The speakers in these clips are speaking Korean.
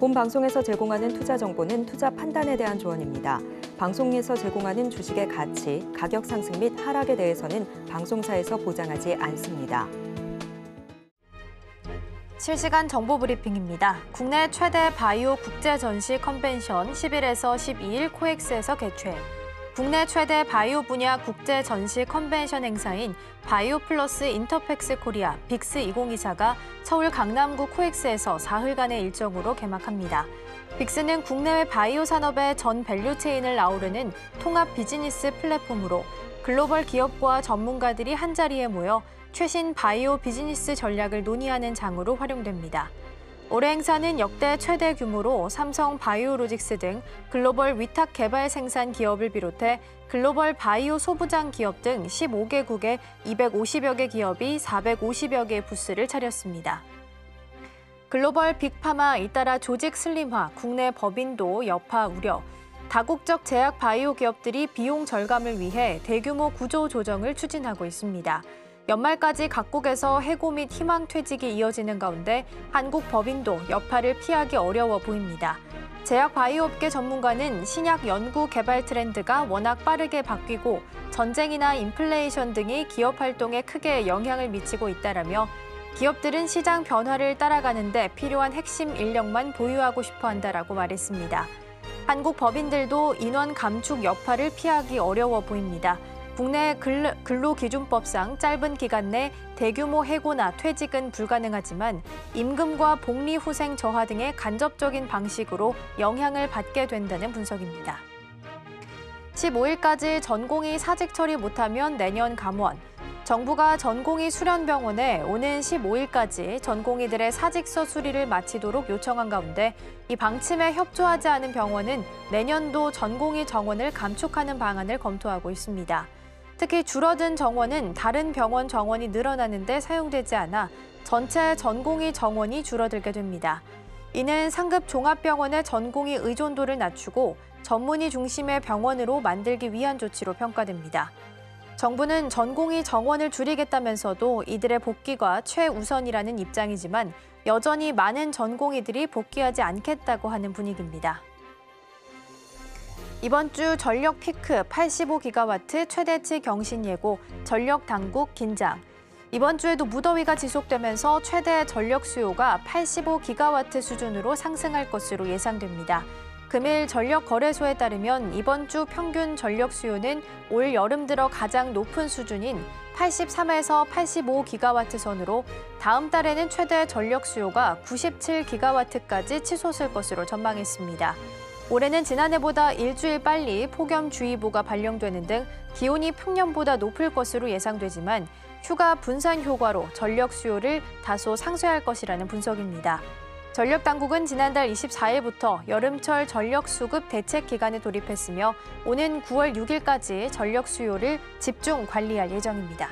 본 방송에서 제공하는 투자 정보는 투자 판단에 대한 조언입니다. 방송에서 제공하는 주식의 가치, 가격 상승 및 하락에 대해서는 방송사에서 보장하지 않습니다. 실시간 정보 브리핑입니다. 국내 최대 바이오 국제 전시 컨벤션 10일에서 12일 코엑스에서 개최. 국내 최대 바이오 분야 국제 전시 컨벤션 행사인 바이오 플러스 인터팩스 코리아 빅스 2024가 서울 강남구 코엑스에서 사흘간의 일정으로 개막합니다. 빅스는 국내외 바이오 산업의 전 밸류체인을 아우르는 통합 비즈니스 플랫폼으로 글로벌 기업과 전문가들이 한자리에 모여 최신 바이오 비즈니스 전략을 논의하는 장으로 활용됩니다. 올해 행사는 역대 최대 규모로 삼성 바이오로직스 등 글로벌 위탁 개발 생산 기업을 비롯해 글로벌 바이오 소부장 기업 등 15개국의 250여 개 기업이 450여 개의 부스를 차렸습니다. 글로벌 빅파마 잇따라 조직 슬림화, 국내 법인도 여파 우려, 다국적 제약 바이오 기업들이 비용 절감을 위해 대규모 구조 조정을 추진하고 있습니다. 연말까지 각국에서 해고 및 희망 퇴직이 이어지는 가운데 한국 법인도 여파를 피하기 어려워 보입니다. 제약 바이오업계 전문가는 신약 연구 개발 트렌드가 워낙 빠르게 바뀌고 전쟁이나 인플레이션 등이 기업 활동에 크게 영향을 미치고 있다라며 기업들은 시장 변화를 따라가는 데 필요한 핵심 인력만 보유하고 싶어 한다라고 말했습니다. 한국 법인들도 인원 감축 여파를 피하기 어려워 보입니다. 국내 근로기준법상 짧은 기간 내 대규모 해고나 퇴직은 불가능하지만 임금과 복리후생 저하 등의 간접적인 방식으로 영향을 받게 된다는 분석입니다. 15일까지 전공의 사직 처리 못하면 내년 감원. 정부가 전공의 수련병원에 오는 15일까지 전공의들의 사직서 수리를 마치도록 요청한 가운데 이 방침에 협조하지 않은 병원은 내년도 전공의 정원을 감축하는 방안을 검토하고 있습니다. 특히 줄어든 정원은 다른 병원 정원이 늘어나는 데 사용되지 않아 전체 전공의 정원이 줄어들게 됩니다. 이는 상급 종합병원의 전공의 의존도를 낮추고 전문의 중심의 병원으로 만들기 위한 조치로 평가됩니다. 정부는 전공의 정원을 줄이겠다면서도 이들의 복귀가 최우선이라는 입장이지만 여전히 많은 전공의들이 복귀하지 않겠다고 하는 분위기입니다. 이번 주 전력 피크 85기가와트 최대치 경신 예고, 전력 당국 긴장. 이번 주에도 무더위가 지속되면서 최대 전력 수요가 85기가와트 수준으로 상승할 것으로 예상됩니다. 금일 전력거래소에 따르면 이번 주 평균 전력 수요는 올 여름 들어 가장 높은 수준인 83에서 85기가와트 선으로 다음 달에는 최대 전력 수요가 97기가와트까지 치솟을 것으로 전망했습니다. 올해는 지난해보다 일주일 빨리 폭염주의보가 발령되는 등 기온이 평년보다 높을 것으로 예상되지만 휴가 분산 효과로 전력 수요를 다소 상쇄할 것이라는 분석입니다. 전력당국은 지난달 24일부터 여름철 전력 수급 대책 기간에 돌입했으며 오는 9월 6일까지 전력 수요를 집중 관리할 예정입니다.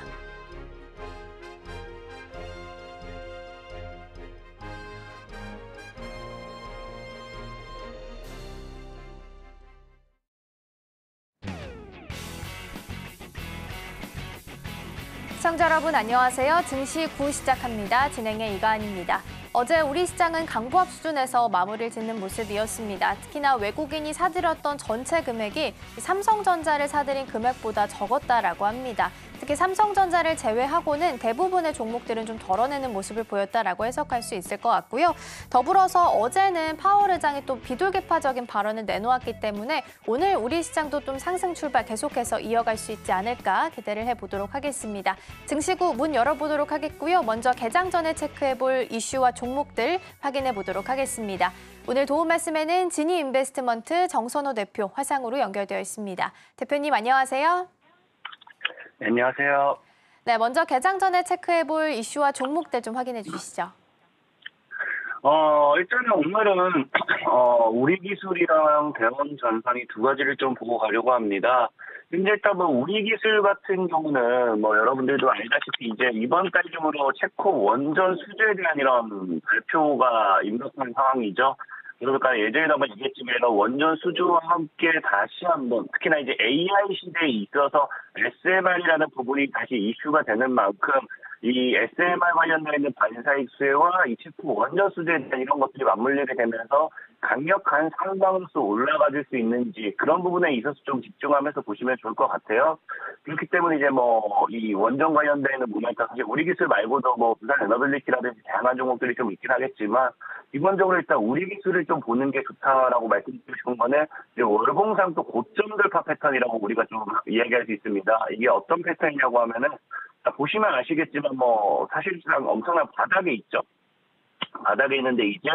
시청자 여러분 안녕하세요. 증시 9 시작합니다. 진행의 이가은입니다. 어제 우리 시장은 강보합 수준에서 마무리를 짓는 모습이었습니다. 특히나 외국인이 사들였던 전체 금액이 삼성전자를 사들인 금액보다 적었다라고 합니다. 특히 삼성전자를 제외하고는 대부분의 종목들은 좀 덜어내는 모습을 보였다라고 해석할 수 있을 것 같고요. 더불어서 어제는 파월 의장이 또 비둘기파적인 발언을 내놓았기 때문에 오늘 우리 시장도 좀 상승 출발 계속해서 이어갈 수 있지 않을까 기대를 해보도록 하겠습니다. 증시구 문 열어보도록 하겠고요. 먼저 개장 전에 체크해볼 이슈와 종목들 확인해 보도록 하겠습니다. 오늘 도움 말씀에는 지니인베스트먼트 정선호 대표 화상으로 연결되어 있습니다. 대표님 안녕하세요. 네, 안녕하세요. 네, 먼저 개장 전에 체크해볼 이슈와 종목들 좀 확인해 주시죠. 일단은 오늘은 우리 기술이랑 대원전선이 두 가지를 좀 보고 가려고 합니다. 근데 일단 우리 기술 같은 경우는 여러분들도 알다시피 이제 이번 달 중으로 체코 원전 수주에 대한 이런 발표가 임박한 상황이죠. 그러니까 예전에도 한번 얘기했지만 원전 수주와 함께 다시 한번 특히나 이제 AI 시대에 있어서 SMR이라는 부분이 다시 이슈가 되는 만큼 이 SMR 관련되어 있는 반사익 수혜와 이 제품 원전 수주에 대한 이런 것들이 맞물리게 되면서 강력한 상방으로서 올라가줄 수 있는지 그런 부분에 있어서 좀 집중하면서 보시면 좋을 것 같아요. 그렇기 때문에 이제 뭐 이 원전 관련되어 있는 모멘텀 사실 우리 기술 말고도 뭐 부산 에너빌리티라든지 다양한 종목들이 좀 있긴 하겠지만 기본적으로 일단 우리 기술을 좀 보는 게 좋다라고 말씀드리고 싶은 거는 이제 월봉상 또 고점 돌파 패턴이라고 우리가 좀 이야기할 수 있습니다. 이게 어떤 패턴이냐고 하면은 보시면 아시겠지만 뭐 사실상 엄청난 바닥에 있죠. 바닥에 있는데 이제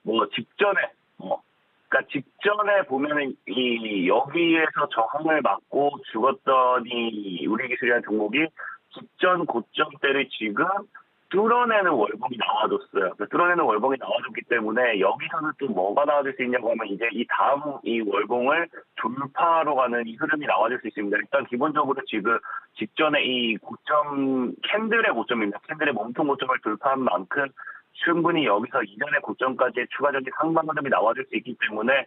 뭐 직전에 그러니까 직전에 보면은 이 여기에서 저항을 맞고 죽었던 이 우리 기술이라는 종목이 직전 고점대를 지금 뚫어내는 월봉이 나와줬어요. 뚫어내는 월봉이 나와줬기 때문에 여기서는 또 뭐가 나와줄 수 있냐고 하면 이제 이 다음 이 월봉을 돌파로 가는 이 흐름이 나와줄 수 있습니다. 일단 기본적으로 지금 직전에 이 고점 캔들의 고점입니다. 캔들의 몸통 고점을 돌파한 만큼 충분히 여기서 이전의 고점까지 추가적인 상방 흐름이 나와줄 수 있기 때문에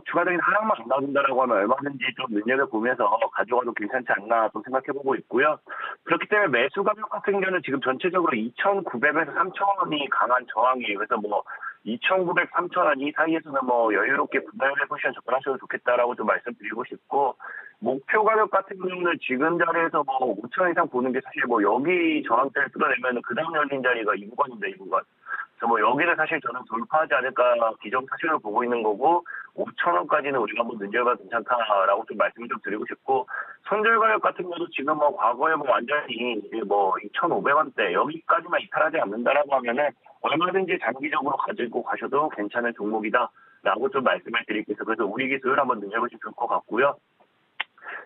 추가적인 하락만 안 나온다라고 하면 얼마든지 좀 눈여겨보면서 가져가도 괜찮지 않나 또 생각해보고 있고요. 그렇기 때문에 매수 가격 같은 경우는 지금 전체적으로 2,900에서 3,000원이 강한 저항이에요. 그래서 뭐 2,900, 3,000원 이 사이에서는 뭐 여유롭게 분할의 포지션 접근하셔도 좋겠다라고 좀 말씀드리고 싶고 목표 가격 같은 경우는 지금 자리에서 뭐 5,000원 이상 보는 게 사실 뭐 여기 저항대를 뚫어내면 그 다음 열린 자리가 2구간인데 2구간. 그래서 뭐 여기를 사실 저는 돌파하지 않을까 기정사실로 보고 있는 거고 5,000원까지는 우리가 한번 눈여겨봐도 괜찮다라고 좀 말씀을 좀 드리고 싶고 손절 가격 같은 경우도 지금 뭐 과거에 뭐 완전히 뭐 2,500원대 여기까지만 이탈하지 않는다라고 하면은 얼마든지 장기적으로 가지고 가셔도 괜찮은 종목이다라고 좀 말씀을 드릴게요. 그래서 우리 기술 한번 눈여보시면 좋을 것 같고요.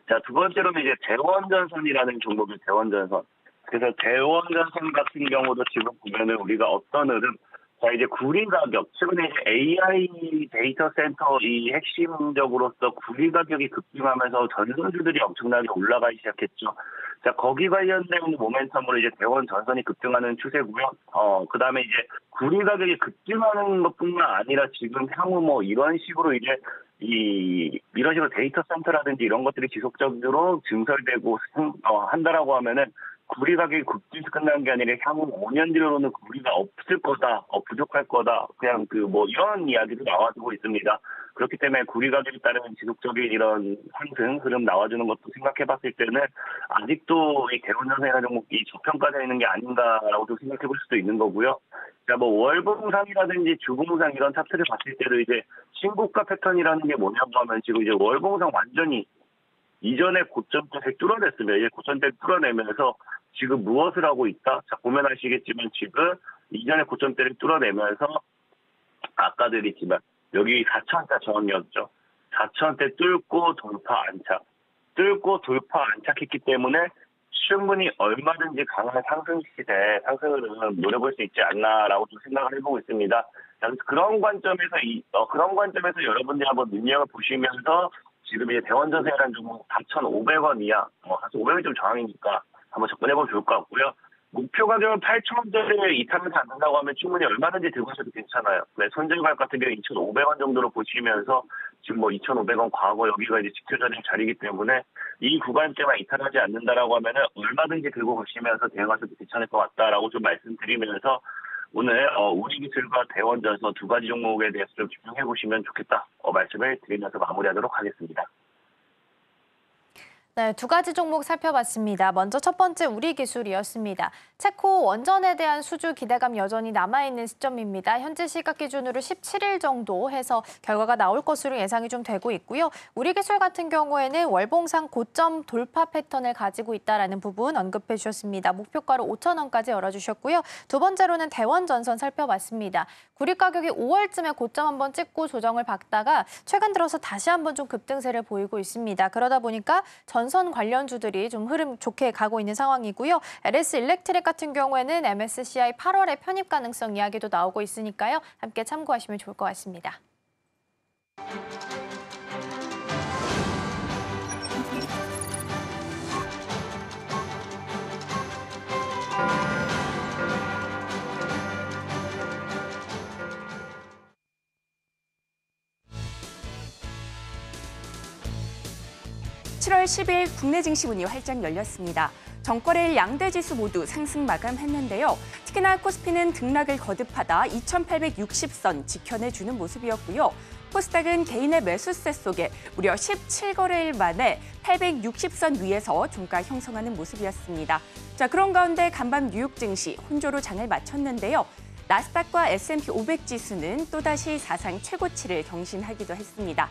자, 두 번째로는 이제 대원전선이라는 종목이 대원전선. 그래서 대원전선 같은 경우도 지금 보면은 우리가 어떤 흐름, 자, 이제 구리 가격, 최근에 이제 AI 데이터 센터 이 핵심적으로서 구리 가격이 급등하면서 전선주들이 엄청나게 올라가기 시작했죠. 자, 거기 관련된 모멘텀으로 이제 대원 전선이 급등하는 추세고요. 그 다음에 이제 구리 가격이 급등하는 것뿐만 아니라 지금 향후 뭐 이런 식으로 이제 이런 식으로 데이터 센터라든지 이런 것들이 지속적으로 증설되고 한다라고 하면은 구리 가격이 급등해서 끝나는 게 아니라 향후 5년 뒤로는 구리가 없을 거다, 부족할 거다, 그냥 뭐 이런 이야기도 나와주고 있습니다. 그렇기 때문에 구리 가격에 따른 지속적인 이런 상승 흐름 나와주는 것도 생각해봤을 때는 아직도 이 대원전선이라는 종목이 저평가되어 있는 게 아닌가라고도 생각해볼 수도 있는 거고요. 자, 뭐 월봉상이라든지 주봉상 이런 차트를 봤을 때도 이제 신고가 패턴이라는 게 뭐냐고 하면 지금 이제 월봉상 완전히 이전에 고점대를 뚫어냈습니다. 이제 고점대를 뚫어내면서 지금 무엇을 하고 있다? 자, 보면 아시겠지만 지금 이전에 고점대를 뚫어내면서 아까 드렸지만 여기 4,000원대 저항이었죠. 4,000원대 뚫고 돌파 안착. 뚫고 돌파 안착했기 때문에 충분히 얼마든지 강한 상승 시대, 상승을 노려볼 수 있지 않나라고 좀 생각을 해보고 있습니다. 그래서 그런 관점에서 여러분들이 한번 눈여겨보시면서 지금 이제 대원전선이라는 종목 4,500원 이하, 4,500원이 좀 저항이니까 한번 접근해보면 좋을 것 같고요. 목표 가격은 8,000원대를 이탈하면서 안 된다고 하면 충분히 얼마든지 들고 가셔도 괜찮아요. 네, 손절 가격 같은 경우 2,500원 정도로 보시면서 지금 뭐 2,500원 과거 여기가 이제 지켜져야 자리이기 때문에 이 구간대만 이탈하지 않는다라고 하면은 얼마든지 들고 가시면서 대응하셔도 괜찮을 것 같다라고 좀 말씀드리면서 오늘 우리 기술과 대원전선 두 가지 종목에 대해서 좀 집중해 보시면 좋겠다 말씀을 드리면서 마무리하도록 하겠습니다. 네, 두 가지 종목 살펴봤습니다. 먼저 첫 번째 우리 기술이었습니다. 체코 원전에 대한 수주 기대감 여전히 남아있는 시점입니다. 현재 시각 기준으로 17일 정도 해서 결과가 나올 것으로 예상이 좀 되고 있고요. 우리 기술 같은 경우에는 월봉상 고점 돌파 패턴을 가지고 있다는 부분 언급해 주셨습니다. 목표가로 5,000원까지 열어주셨고요. 두 번째로는 대원전선 살펴봤습니다. 구리 가격이 5월쯤에 고점 한번 찍고 조정을 받다가 최근 들어서 다시 한번 좀 급등세를 보이고 있습니다. 그러다 보니까 전선 관련주들이 좀 흐름 좋게 가고 있는 상황이고요. LS 일렉트릭 같은 경우에는 MSCI 8월에 편입 가능성 이야기도 나오고 있으니까요. 함께 참고하시면 좋을 것 같습니다. (7월 10일) 국내 증시 문이 활짝 열렸습니다. 전거래일 양대 지수 모두 상승 마감했는데요. 특히나 코스피는 등락을 거듭하다 2860선 지켜내주는 모습이었고요. 코스닥은 개인의 매수세 속에 무려 17거래일 만에 860선 위에서 종가 형성하는 모습이었습니다. 자, 그런 가운데 간밤 뉴욕 증시 혼조로 장을 마쳤는데요. 나스닥과 S&P 500 지수는 또다시 사상 최고치를 경신하기도 했습니다.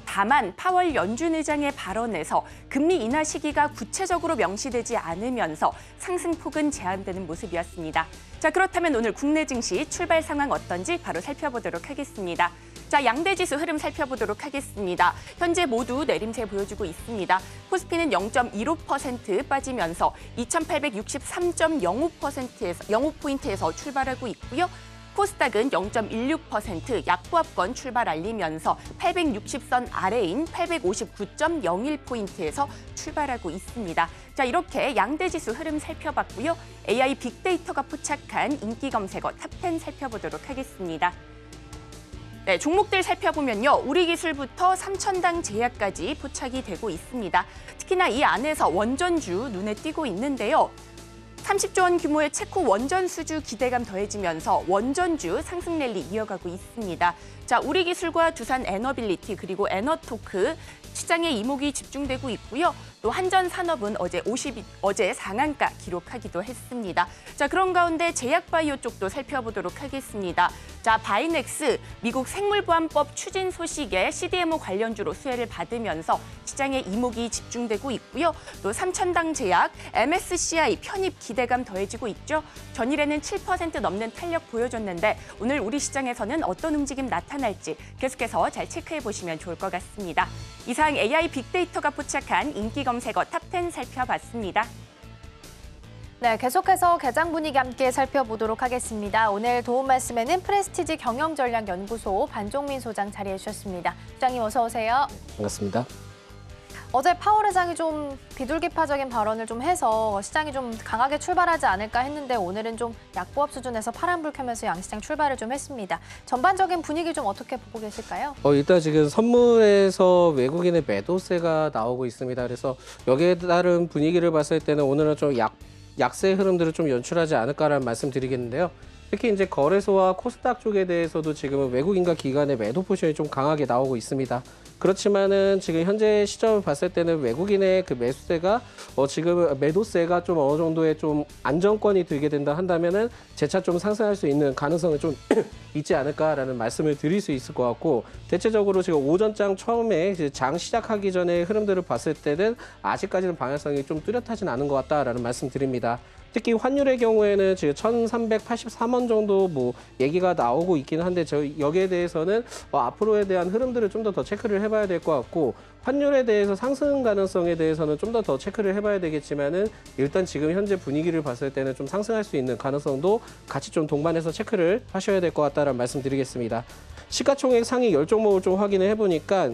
다만 파월 연준 의장의 발언에서 금리 인하 시기가 구체적으로 명시되지 않으면서 상승폭은 제한되는 모습이었습니다. 자, 그렇다면 오늘 국내 증시 출발 상황 어떤지 바로 살펴보도록 하겠습니다. 자, 양대 지수 흐름 살펴보도록 하겠습니다. 현재 모두 내림세 보여주고 있습니다. 코스피는 0.15% 빠지면서 2863.05%에서 출발하고 있고요. 코스닥은 0.16% 약보합권 출발 알리면서 860선 아래인 859.01포인트에서 출발하고 있습니다. 자, 이렇게 양대 지수 흐름 살펴봤고요. AI 빅데이터가 포착한 인기 검색어 탑10 살펴보도록 하겠습니다. 네, 종목들 살펴보면요. 우리기술부터 삼천당 제약까지 포착이 되고 있습니다. 특히나 이 안에서 원전주 눈에 띄고 있는데요. 30조 원 규모의 체코 원전 수주 기대감 더해지면서 원전주 상승 랠리 이어가고 있습니다. 자, 우리기술과 두산 에너빌리티 그리고 에너토크 시장에 이목이 집중되고 있고요. 또 한전산업은 어제 상한가 기록하기도 했습니다. 자, 그런 가운데 제약바이오 쪽도 살펴보도록 하겠습니다. 자, 바이넥스 미국 생물보안법 추진 소식에 CDMO 관련주로 수혜를 받으면서 시장에 이목이 집중되고 있고요. 또 삼천당 제약, MSCI 편입 기대감 더해지고 있죠. 전일에는 7% 넘는 탄력 보여줬는데 오늘 우리 시장에서는 어떤 움직임 나타날지 계속해서 잘 체크해 보시면 좋을 것 같습니다. 이상 AI 빅데이터가 포착한 인기 검색어 탑10 살펴봤습니다. 네, 계속해서 개장 분위기 함께 살펴보도록 하겠습니다. 오늘 도움 말씀에는 프레스티지 경영전략연구소 반종민 소장 자리해 주셨습니다. 소장님 어서 오세요. 반갑습니다. 어제 파월 의장이 좀 비둘기파적인 발언을 좀 해서 시장이 좀 강하게 출발하지 않을까 했는데 오늘은 좀 약보합 수준에서 파란불 켜면서 양시장 출발을 좀 했습니다. 전반적인 분위기 좀 어떻게 보고 계실까요? 일단 지금 선물에서 외국인의 매도세가 나오고 있습니다. 그래서 여기에 따른 분위기를 봤을 때는 오늘은 좀 약세 흐름들을 좀 연출하지 않을까라는 말씀드리겠는데요. 특히 이제 거래소와 코스닥 쪽에 대해서도 지금은 외국인과 기관의 매도 포지션이 좀 강하게 나오고 있습니다. 그렇지만은 지금 현재 시점을 봤을 때는 외국인의 그 매수세가 지금 매도세가 좀 어느 정도의 좀 안정권이 들게 된다 한다면은 재차 좀 상승할 수 있는 가능성이 좀 있지 않을까라는 말씀을 드릴 수 있을 것 같고, 대체적으로 지금 오전장 처음에 이제 장 시작하기 전에 흐름들을 봤을 때는 아직까지는 방향성이 좀 뚜렷하진 않은 것 같다라는 말씀 드립니다. 특히 환율의 경우에는 지금 1,383원 정도 뭐 얘기가 나오고 있기는 한데 여기에 대해서는 앞으로에 대한 흐름들을 좀 더 체크를 해봐야 될 것 같고, 환율에 대해서 상승 가능성에 대해서는 좀 더 체크를 해봐야 되겠지만은 일단 지금 현재 분위기를 봤을 때는 좀 상승할 수 있는 가능성도 같이 좀 동반해서 체크를 하셔야 될 것 같다라는 말씀드리겠습니다. 시가총액 상위 10종목을 좀 확인을 해보니까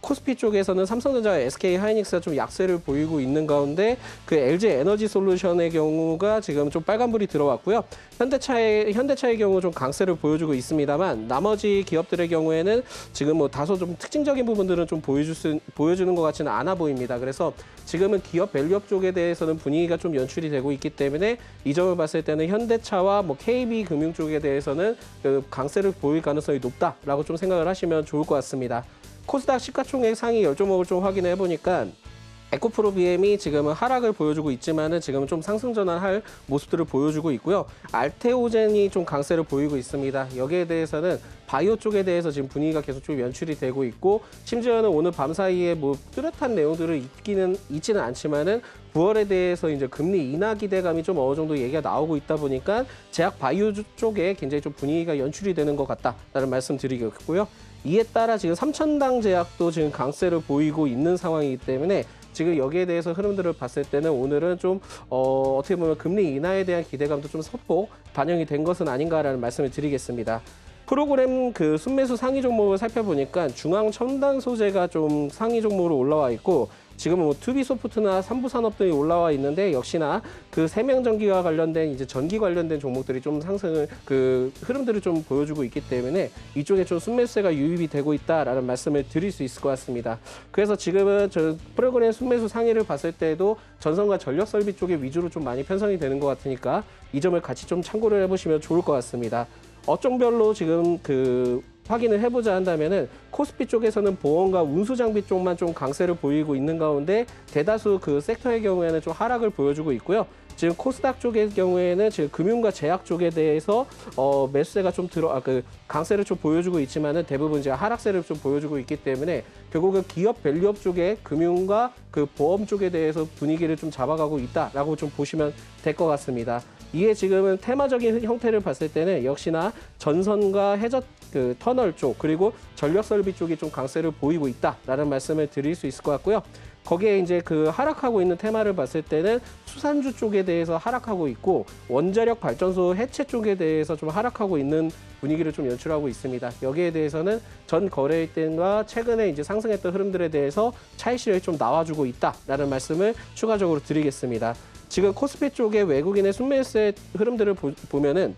코스피 쪽에서는 삼성전자와 SK하이닉스가 좀 약세를 보이고 있는 가운데 그 LG에너지솔루션의 경우가 지금 좀 빨간불이 들어왔고요. 현대차의 경우 좀 강세를 보여주고 있습니다만 나머지 기업들의 경우에는 지금 뭐 다소 좀 특징적인 부분들은 좀 보여주는 것 같지는 않아 보입니다. 그래서 지금은 기업 밸류업 쪽에 대해서는 분위기가 좀 연출이 되고 있기 때문에 이 점을 봤을 때는 현대차와 뭐 KB금융 쪽에 대해서는 그 강세를 보일 가능성이 높다라고 좀 생각을 하시면 좋을 것 같습니다. 코스닥 시가총액 상위 10종목을 좀 확인해 보니까 에코프로 BM이 지금은 하락을 보여주고 있지만은 지금은 좀 상승 전환할 모습들을 보여주고 있고요. 알테오젠이 좀 강세를 보이고 있습니다. 여기에 대해서는 바이오 쪽에 대해서 지금 분위기가 계속 좀 연출이 되고 있고, 심지어는 오늘 밤 사이에 뭐 뚜렷한 내용들을 있지는 않지만은 9월에 대해서 이제 금리 인하 기대감이 좀 어느 정도 얘기가 나오고 있다 보니까 제약 바이오 쪽에 굉장히 좀 분위기가 연출이 되는 것 같다라는 말씀 드리겠고요. 이에 따라 지금 삼천당 제약도 지금 강세를 보이고 있는 상황이기 때문에 지금 여기에 대해서 흐름들을 봤을 때는 오늘은 좀 어떻게 보면 금리 인하에 대한 기대감도 좀 소폭 반영이 된 것은 아닌가라는 말씀을 드리겠습니다. 프로그램 그 순매수 상위 종목을 살펴보니까 중앙 첨단 소재가 좀 상위 종목으로 올라와 있고, 지금은 뭐 투비소프트나 삼부산업 등이 올라와 있는데 역시나 그 세명전기와 관련된 이제 전기 관련된 종목들이 좀 상승을 그 흐름들을 좀 보여주고 있기 때문에 이쪽에 좀 순매수세가 유입이 되고 있다라는 말씀을 드릴 수 있을 것 같습니다. 그래서 지금은 저 프로그램 순매수 상위를 봤을 때도 전선과 전력 설비 쪽에 위주로 좀 많이 편성이 되는 것 같으니까 이 점을 같이 좀 참고를 해보시면 좋을 것 같습니다. 업종별로 지금 그 확인을 해보자 한다면은 코스피 쪽에서는 보험과 운수 장비 쪽만 좀 강세를 보이고 있는 가운데 대다수 그 섹터의 경우에는 좀 하락을 보여주고 있고요. 지금 코스닥 쪽의 경우에는 지금 금융과 제약 쪽에 대해서 매수세가 좀 강세를 좀 보여주고 있지만은 대부분 이제 하락세를 좀 보여주고 있기 때문에 결국은 기업 밸류업 쪽에 금융과 그 보험 쪽에 대해서 분위기를 좀 잡아가고 있다라고 좀 보시면 될 것 같습니다. 이게 지금은 테마적인 형태를 봤을 때는 역시나 전선과 해저 그 터널 쪽 그리고 전력 설비 쪽이 좀 강세를 보이고 있다라는 말씀을 드릴 수 있을 것 같고요. 거기에 이제 그 하락하고 있는 테마를 봤을 때는 수산주 쪽에 대해서 하락하고 있고 원자력 발전소 해체 쪽에 대해서 좀 하락하고 있는 분위기를 좀 연출하고 있습니다. 여기에 대해서는 전 거래일 때와 최근에 이제 상승했던 흐름들에 대해서 차익 실현이 좀 나와주고 있다라는 말씀을 추가적으로 드리겠습니다. 지금 코스피 쪽에 외국인의 순매수세 흐름들을 보면은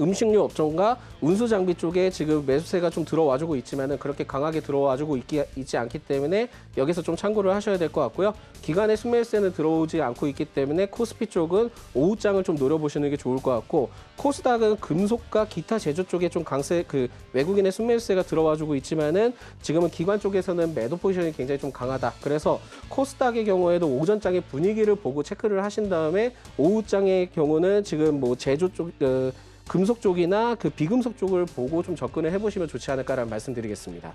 음식료 업종과 운수 장비 쪽에 지금 매수세가 좀 들어와주고 있지만은 그렇게 강하게 들어와주고 있지 않기 때문에 여기서 좀 참고를 하셔야 될 것 같고요. 기관의 순매수세는 들어오지 않고 있기 때문에 코스피 쪽은 오후장을 좀 노려보시는 게 좋을 것 같고 코스닥은 금속과 기타 제조 쪽에 좀 강세 그 외국인의 순매수세가 들어와주고 있지만은 지금은 기관 쪽에서는 매도 포지션이 굉장히 좀 강하다. 그래서 코스닥의 경우에도 오전장의 분위기를 보고 체크를 하신 다음에 오후장의 경우는 지금 뭐 제조 쪽 금속 쪽이나 그 비금속 쪽을 보고 좀 접근을 해보시면 좋지 않을까라는 말씀드리겠습니다.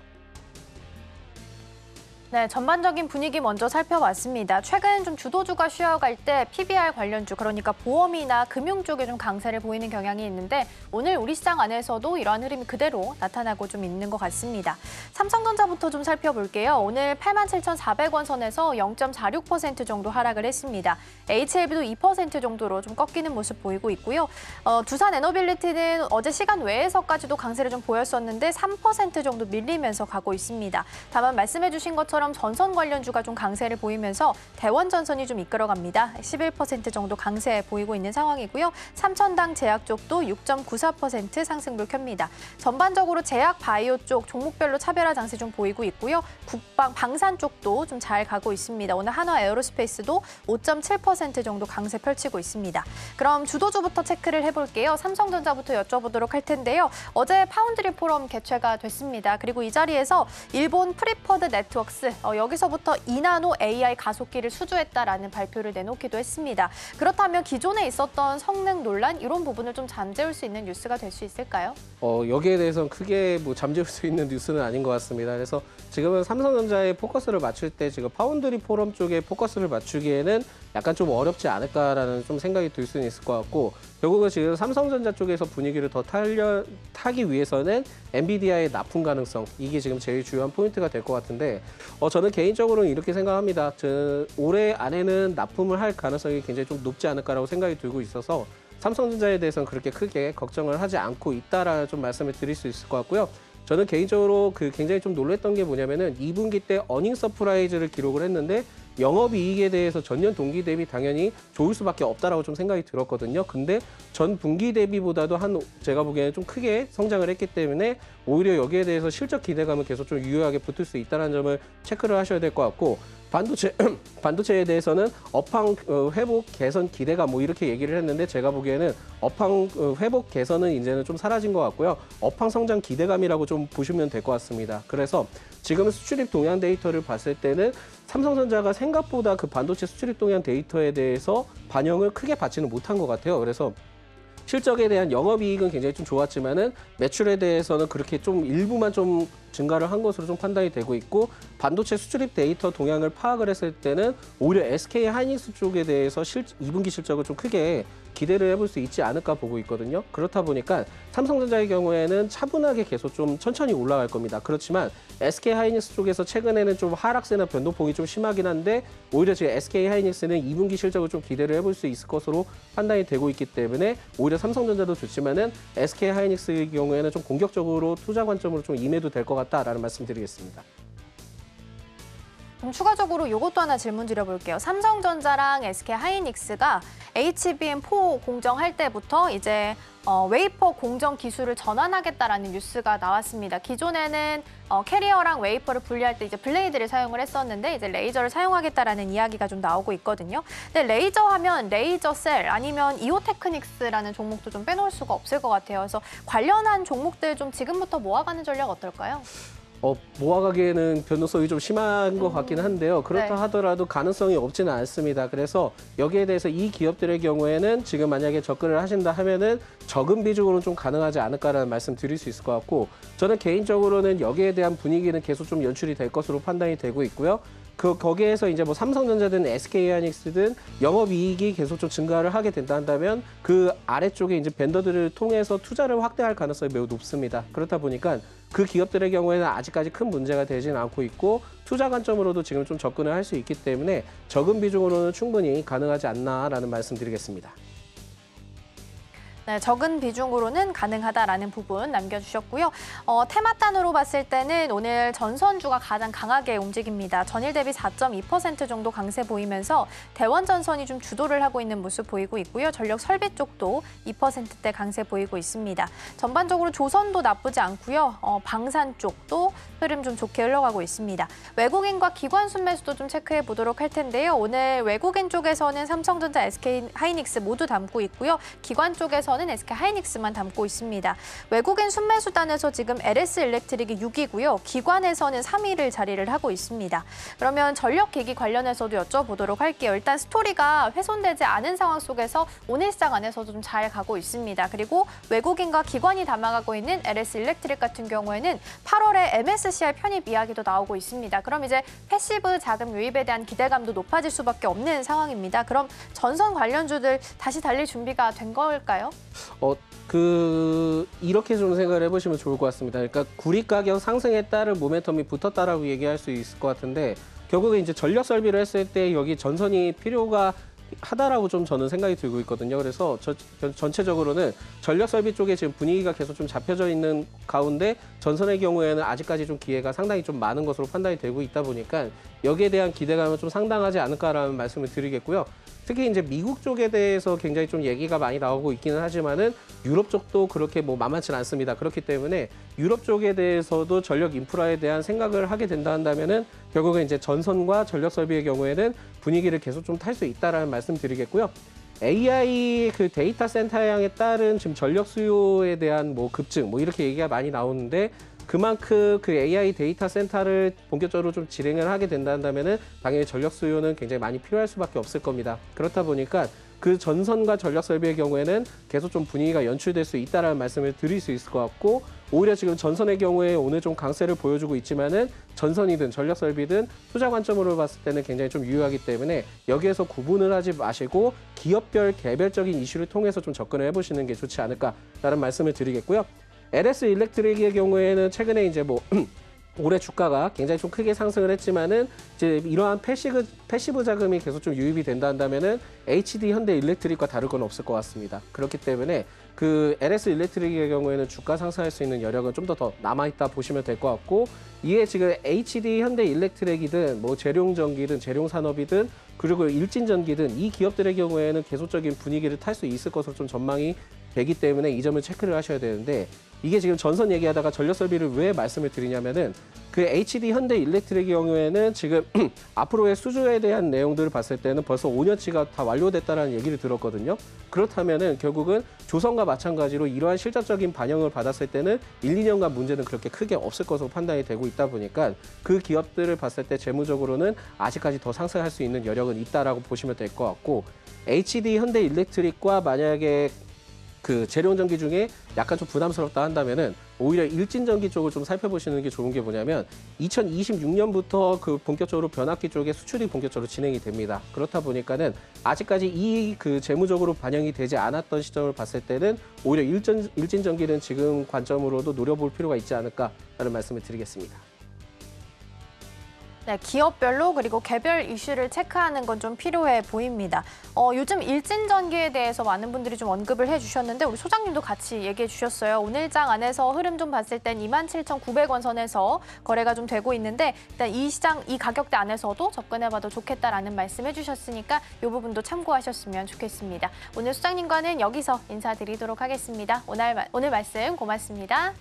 네, 전반적인 분위기 먼저 살펴봤습니다. 최근 좀 주도주가 쉬어갈 때 PBR 관련주, 그러니까 보험이나 금융 쪽에 좀 강세를 보이는 경향이 있는데 오늘 우리 시장 안에서도 이러한 흐름이 그대로 나타나고 좀 있는 것 같습니다. 삼성전자부터 좀 살펴볼게요. 오늘 87,400원 선에서 0.46% 정도 하락을 했습니다. HLB도 2% 정도로 좀 꺾이는 모습 보이고 있고요. 두산 에너빌리티는 어제 시간 외에서까지도 강세를 좀 보였었는데 3% 정도 밀리면서 가고 있습니다. 다만 말씀해주신 것처럼 전선 관련주가 좀 강세를 보이면서 대원전선이 좀 이끌어갑니다. 11% 정도 강세 보이고 있는 상황이고요. 삼천당 제약 쪽도 6.94% 상승률 켭니다. 전반적으로 제약 바이오 쪽 종목별로 차별화 장세 좀 보이고 있고요. 국방, 방산 쪽도 좀 잘 가고 있습니다. 오늘 한화 에어로스페이스도 5.7% 정도 강세 펼치고 있습니다. 그럼 주도주부터 체크를 해볼게요. 삼성전자부터 여쭤보도록 할 텐데요. 어제 파운드리 포럼 개최가 됐습니다. 그리고 이 자리에서 일본 프리퍼드 네트워크스 여기서부터 2나노 AI 가속기를 수주했다라는 발표를 내놓기도 했습니다. 그렇다면 기존에 있었던 성능 논란 이런 부분을 좀 잠재울 수 있는 뉴스가 될 수 있을까요? 여기에 대해서는 크게 뭐 잠재울 수 있는 뉴스는 아닌 것 같습니다. 그래서 지금은 삼성전자에 포커스를 맞출 때 지금 파운드리 포럼 쪽에 포커스를 맞추기에는 약간 좀 어렵지 않을까라는 좀 생각이 들 수는 있을 것 같고 결국은 지금 삼성전자 쪽에서 분위기를 더 타기 위해서는 엔비디아의 납품 가능성 이게 지금 제일 중요한 포인트가 될 것 같은데 저는 개인적으로는 이렇게 생각합니다. 올해 안에는 납품을 할 가능성이 굉장히 좀 높지 않을까라고 생각이 들고 있어서 삼성전자에 대해서는 그렇게 크게 걱정을 하지 않고 있다라는 좀 말씀을 드릴 수 있을 것 같고요. 저는 개인적으로 굉장히 좀 놀랬던 게 뭐냐면은 2분기 때 어닝 서프라이즈를 기록을 했는데 영업이익에 대해서 전년 동기 대비 당연히 좋을 수밖에 없다라고 좀 생각이 들었거든요. 근데 전 분기 대비보다도 제가 보기에는 좀 크게 성장을 했기 때문에 오히려 여기에 대해서 실적 기대감은 계속 좀 유효하게 붙을 수 있다는 점을 체크를 하셔야 될 것 같고 반도체에 대해서는 업황 회복 개선 기대감 뭐 이렇게 얘기를 했는데 제가 보기에는 업황 회복 개선은 이제는 좀 사라진 것 같고요. 업황 성장 기대감이라고 좀 보시면 될 것 같습니다. 그래서 지금 수출입 동향 데이터를 봤을 때는 삼성전자가 생각보다 그 반도체 수출입 동향 데이터에 대해서 반영을 크게 받지는 못한 것 같아요. 그래서 실적에 대한 영업이익은 굉장히 좀 좋았지만은 매출에 대해서는 그렇게 좀 일부만 좀 증가를 한 것으로 좀 판단이 되고 있고 반도체 수출입 데이터 동향을 파악을 했을 때는 오히려 SK 하이닉스 쪽에 대해서 2분기 실적을 좀 크게 기대를 해볼 수 있지 않을까 보고 있거든요. 그렇다 보니까 삼성전자의 경우에는 차분하게 계속 좀 천천히 올라갈 겁니다. 그렇지만 SK 하이닉스 쪽에서 최근에는 좀 하락세나 변동폭이 좀 심하긴 한데 오히려 지금 SK 하이닉스는 2분기 실적을 좀 기대를 해볼 수 있을 것으로 판단이 되고 있기 때문에 오히려 삼성전자도 좋지만은 SK 하이닉스의 경우에는 좀 공격적으로 투자 관점으로 좀 임해도 될 것 같다라는 말씀드리겠습니다. 그럼 추가적으로 이것도 하나 질문 드려볼게요. 삼성전자랑 SK하이닉스가 HBM4 공정할 때부터 이제 웨이퍼 공정 기술을 전환하겠다라는 뉴스가 나왔습니다. 기존에는 캐리어랑 웨이퍼를 분리할 때 이제 블레이드를 사용을 했었는데 이제 레이저를 사용하겠다라는 이야기가 좀 나오고 있거든요. 근데 레이저 하면 레이저셀 아니면 이오테크닉스라는 종목도 좀 빼놓을 수가 없을 것 같아요. 그래서 관련한 종목들 좀 지금부터 모아가는 전략 어떨까요? 모아가기에는 변동성이 좀 심한 것 같긴 한데요. 그렇다 네. 하더라도 가능성이 없지는 않습니다. 그래서 여기에 대해서 이 기업들의 경우에는 지금 만약에 접근을 하신다 하면은 적은 비중으로는 좀 가능하지 않을까라는 말씀 드릴 수 있을 것 같고, 저는 개인적으로는 여기에 대한 분위기는 계속 좀 연출이 될 것으로 판단이 되고 있고요. 거기에서 이제 뭐 삼성전자든 SK하이닉스든 영업이익이 계속 좀 증가를 하게 된다 한다면 그 아래쪽에 이제 벤더들을 통해서 투자를 확대할 가능성이 매우 높습니다. 그렇다 보니까 그 기업들의 경우에는 아직까지 큰 문제가 되지는 않고 있고 투자 관점으로도 지금 좀 접근을 할 수 있기 때문에 적은 비중으로는 충분히 가능하지 않나라는 말씀 드리겠습니다. 네, 적은 비중으로는 가능하다라는 부분 남겨주셨고요. 테마단으로 봤을 때는 오늘 전선주가 가장 강하게 움직입니다. 전일 대비 4.2% 정도 강세 보이면서 대원전선이 좀 주도를 하고 있는 모습 보이고 있고요. 전력 설비 쪽도 2%대 강세 보이고 있습니다. 전반적으로 조선도 나쁘지 않고요. 방산 쪽도 흐름 좀 좋게 흘러가고 있습니다. 외국인과 기관 순매수도 좀 체크해 보도록 할 텐데요. 오늘 외국인 쪽에서는 삼성전자, SK하이닉스 모두 담고 있고요. 기관 쪽에서는 SK하이닉스만 담고 있습니다. 외국인 순매수단에서 지금 LS일렉트릭이 6위고요. 기관에서는 3위를 자리를 하고 있습니다. 그러면 전력기기 관련해서도 여쭤보도록 할게요. 일단 스토리가 훼손되지 않은 상황 속에서 오늘 시장 안에서도 좀 잘 가고 있습니다. 그리고 외국인과 기관이 담아가고 있는 LS일렉트릭 같은 경우에는 8월에 MSCI 편입 이야기도 나오고 있습니다. 그럼 이제 패시브 자금 유입에 대한 기대감도 높아질 수밖에 없는 상황입니다. 그럼 전선 관련주들 다시 달릴 준비가 된 걸까요? 이렇게 좀 생각을 해보시면 좋을 것 같습니다. 그러니까 구리 가격 상승에 따른 모멘텀이 붙었다라고 얘기할 수 있을 것 같은데, 결국에 이제 전력 설비를 했을 때 여기 전선이 필요가 하다라고 좀 저는 생각이 들고 있거든요. 그래서 전체적으로는 전력 설비 쪽에 지금 분위기가 계속 좀 잡혀져 있는 가운데 전선의 경우에는 아직까지 좀 기회가 상당히 좀 많은 것으로 판단이 되고 있다 보니까 여기에 대한 기대감은 좀 상당하지 않을까라는 말씀을 드리겠고요. 특히 이제 미국 쪽에 대해서 굉장히 좀 얘기가 많이 나오고 있기는 하지만은 유럽 쪽도 그렇게 뭐 만만치는 않습니다. 그렇기 때문에 유럽 쪽에 대해서도 전력 인프라에 대한 생각을 하게 된다 한다면은 결국은 이제 전선과 전력 설비의 경우에는 분위기를 계속 좀 탈 수 있다라는 말씀 드리겠고요. AI 그 데이터 센터 향에 따른 지금 전력 수요에 대한 뭐 급증 뭐 이렇게 얘기가 많이 나오는데, 그만큼 그 AI 데이터 센터를 본격적으로 좀 진행을 하게 된다 한다면은 당연히 전력 수요는 굉장히 많이 필요할 수밖에 없을 겁니다. 그렇다 보니까 그 전선과 전력 설비의 경우에는 계속 좀 분위기가 연출될 수 있다라는 말씀을 드릴 수 있을 것 같고, 오히려 지금 전선의 경우에 오늘 좀 강세를 보여주고 있지만은 전선이든 전력 설비든 투자 관점으로 봤을 때는 굉장히 좀 유효하기 때문에 여기에서 구분을 하지 마시고 기업별 개별적인 이슈를 통해서 좀 접근을 해보시는 게 좋지 않을까라는 말씀을 드리겠고요. LS일렉트릭의 경우에는 최근에 이제 뭐 올해 주가가 굉장히 좀 크게 상승을 했지만은 이제 이러한 패시브 자금이 계속 좀 유입이 된다 한다면은 HD 현대일렉트릭과 다를 건 없을 것 같습니다. 그렇기 때문에 그 LS일렉트릭의 경우에는 주가 상승할 수 있는 여력은 좀 더 남아있다 보시면 될 것 같고, 이에 지금 HD 현대일렉트릭이든 뭐 재룡전기든 재룡산업이든 그리고 일진전기든 이 기업들의 경우에는 계속적인 분위기를 탈 수 있을 것으로 좀 전망이 되기 때문에 이 점을 체크를 하셔야 되는데, 이게 지금 전선 얘기하다가 전력 설비를 왜 말씀을 드리냐면은 그 HD 현대일렉트릭의 경우에는 지금 앞으로의 수주에 대한 내용들을 봤을 때는 벌써 5년치가 다 완료됐다라는 얘기를 들었거든요. 그렇다면은 결국은 조선과 마찬가지로 이러한 실질적인 반영을 받았을 때는 1, 2년간 문제는 그렇게 크게 없을 것으로 판단이 되고 있다 보니까 그 기업들을 봤을 때 재무적으로는 아직까지 더 상승할 수 있는 여력은 있다라고 보시면 될 것 같고, HD 현대일렉트릭과 만약에 그 재룡전기 중에 약간 좀 부담스럽다 한다면은 오히려 일진전기 쪽을 좀 살펴보시는 게 좋은 게 뭐냐면 2026년부터 그 본격적으로 변압기 쪽에 수출이 본격적으로 진행이 됩니다. 그렇다 보니까는 아직까지 이 그 재무적으로 반영이 되지 않았던 시점을 봤을 때는 오히려 일진전기는 지금 관점으로도 노려볼 필요가 있지 않을까라는 말씀을 드리겠습니다. 네, 기업별로 그리고 개별 이슈를 체크하는 건 좀 필요해 보입니다. 요즘 일진전기에 대해서 많은 분들이 좀 언급을 해주셨는데 우리 소장님도 같이 얘기해 주셨어요. 오늘장 안에서 흐름 좀 봤을 땐 27,900원 선에서 거래가 좀 되고 있는데 일단 이 시장, 이 가격대 안에서도 접근해봐도 좋겠다라는 말씀해 주셨으니까 이 부분도 참고하셨으면 좋겠습니다. 오늘 소장님과는 여기서 인사드리도록 하겠습니다. 오늘 말씀 고맙습니다.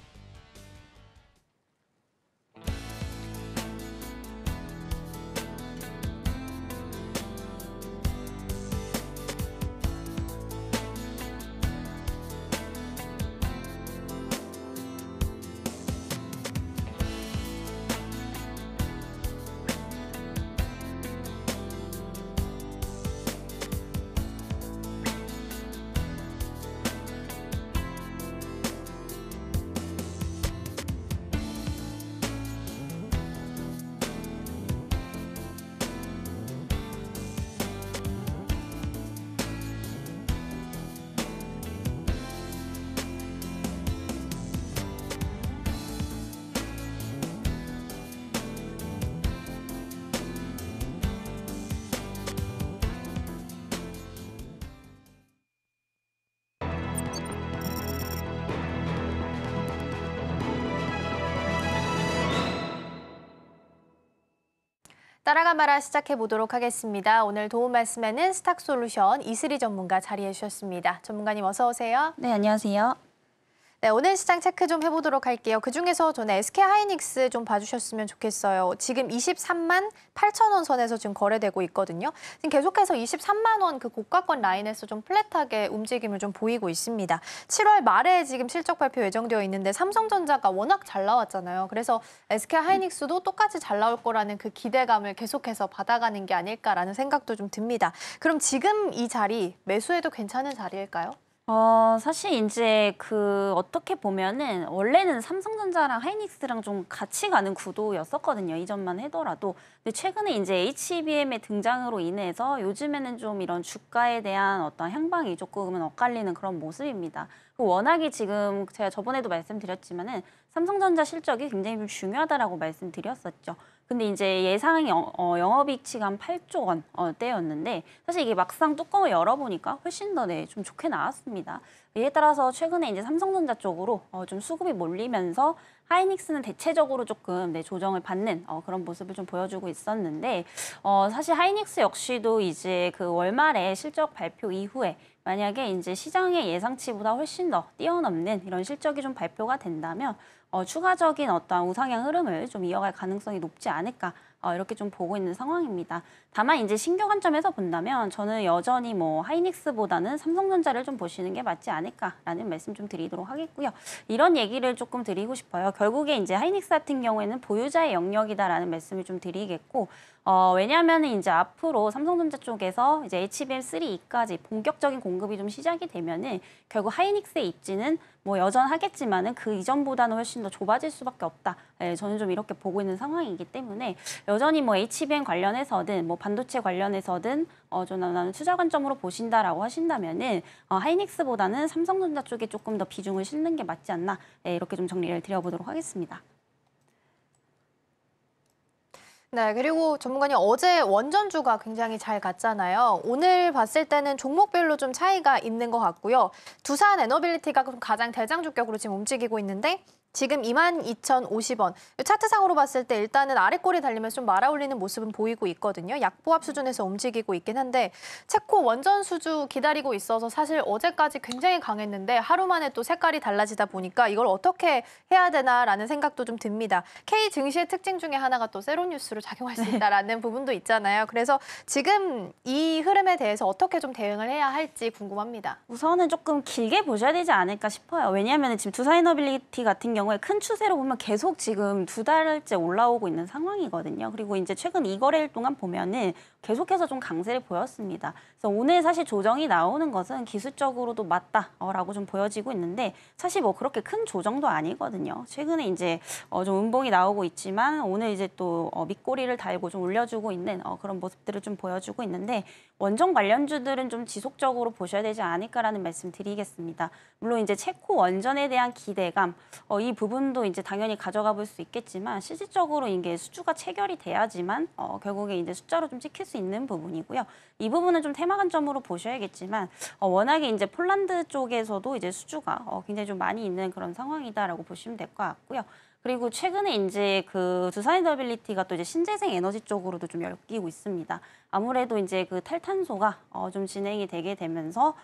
따라가 말아 시작해 보도록 하겠습니다. 오늘 도움 말씀에는 스탁솔루션 이슬이 전문가 자리해 주셨습니다. 전문가님 어서 오세요. 네, 안녕하세요. 네, 오늘 시장 체크 좀 해보도록 할게요. 그중에서 저는 SK하이닉스 좀 봐주셨으면 좋겠어요. 지금 23만 8천 원 선에서 지금 거래되고 있거든요. 지금 계속해서 23만 원 그 고가권 라인에서 좀 플랫하게 움직임을 좀 보이고 있습니다. 7월 말에 지금 실적 발표 예정되어 있는데 삼성전자가 워낙 잘 나왔잖아요. 그래서 SK하이닉스도 똑같이 잘 나올 거라는 그 기대감을 계속해서 받아가는 게 아닐까라는 생각도 좀 듭니다. 그럼 지금 이 자리 매수해도 괜찮은 자리일까요? 사실 이제 어떻게 보면은 원래는 삼성전자랑 하이닉스랑 좀 같이 가는 구도였었거든요. 이전만 하더라도. 근데 최근에 이제 HBM의 등장으로 인해서 요즘에는 좀 이런 주가에 대한 어떤 향방이 조금은 엇갈리는 그런 모습입니다. 워낙에 지금 제가 저번에도 말씀드렸지만은 삼성전자 실적이 굉장히 좀 중요하다라고 말씀드렸었죠. 근데 이제 예상 영업이익치가 한 8조 원대였는데 사실 이게 막상 뚜껑을 열어보니까 훨씬 더 좀 좋게 나왔습니다. 이에 따라서 최근에 이제 삼성전자 쪽으로 좀 수급이 몰리면서 하이닉스는 대체적으로 조금 조정을 받는 그런 모습을 좀 보여주고 있었는데 사실 하이닉스 역시도 이제 그 월말에 실적 발표 이후에 만약에 이제 시장의 예상치보다 훨씬 더 뛰어넘는 이런 실적이 좀 발표가 된다면 추가적인 어떤 우상향 흐름을 좀 이어갈 가능성이 높지 않을까 이렇게 좀 보고 있는 상황입니다. 다만 이제 신규 관점에서 본다면 저는 여전히 하이닉스보다는 삼성전자를 좀 보시는 게 맞지 않을까라는 말씀 좀 드리도록 하겠고요. 이런 얘기를 조금 드리고 싶어요. 결국에 이제 하이닉스 같은 경우에는 보유자의 영역이다라는 말씀을 좀 드리겠고 왜냐하면 이제 앞으로 삼성전자 쪽에서 이제 HBM3E까지 본격적인 공급이 좀 시작이 되면은 결국 하이닉스의 입지는 여전하겠지만은 그 이전보다는 훨씬 더 좁아질 수밖에 없다. 네, 저는 좀 이렇게 보고 있는 상황이기 때문에 여전히 HBM 관련해서든 반도체 관련해서든 좀 나는 투자 관점으로 보신다라고 하신다면은 하이닉스보다는 삼성전자 쪽에 조금 더 비중을 싣는 게 맞지 않나. 네, 이렇게 좀 정리를 드려보도록 하겠습니다. 네, 그리고 전문가님 어제 원전주가 굉장히 잘 갔잖아요. 오늘 봤을 때는 종목별로 좀 차이가 있는 것 같고요. 두산 에너빌리티가 가장 대장주격으로 지금 움직이고 있는데 지금 22,050원. 차트상으로 봤을 때 일단은 아래 꼬리 달리면서 좀 말아올리는 모습은 보이고 있거든요. 약보합 수준에서 움직이고 있긴 한데 체코 원전 수주 기다리고 있어서 사실 어제까지 굉장히 강했는데 하루 만에 또 색깔이 달라지다 보니까 이걸 어떻게 해야 되나라는 생각도 좀 듭니다. K 증시의 특징 중에 하나가 또 세로뉴스로 작용할 수 있다라는 부분도 있잖아요. 그래서 지금 이 흐름에 대해서 어떻게 좀 대응을 해야 할지 궁금합니다. 우선은 조금 길게 보셔야 되지 않을까 싶어요. 왜냐하면 지금 두산에너빌리티 같은 경우에 큰 추세로 보면 계속 지금 2달째 올라오고 있는 상황이거든요. 그리고 이제 최근 2거래일 동안 보면은 계속해서 좀 강세를 보였습니다. 그래서 오늘 사실 조정이 나오는 것은 기술적으로도 맞다라고 좀 보여지고 있는데 사실 그렇게 큰 조정도 아니거든요. 최근에 이제 좀 음봉이 나오고 있지만 오늘 이제 또 밑꼬리를 달고 좀 올려주고 있는 그런 모습들을 좀 보여주고 있는데 원전 관련주들은 좀 지속적으로 보셔야 되지 않을까라는 말씀 드리겠습니다. 물론 이제 체코 원전에 대한 기대감, 이 이 부분도 이제 당연히 가져가 볼 수 있겠지만 실질적으로 이게 수주가 체결이 돼야지만 결국에 이제 숫자로 좀 찍힐 수 있는 부분이고요. 이 부분은 좀 테마 관점으로 보셔야겠지만 워낙에 이제 폴란드 쪽에서도 이제 수주가 굉장히 좀 많이 있는 그런 상황이다라고 보시면 될 것 같고요. 그리고 최근에 이제 그 두산에너빌리티가 또 이제 신재생 에너지 쪽으로도 좀 엮이고 있습니다. 아무래도 이제 그 탈탄소가 좀 진행이 되게 되면서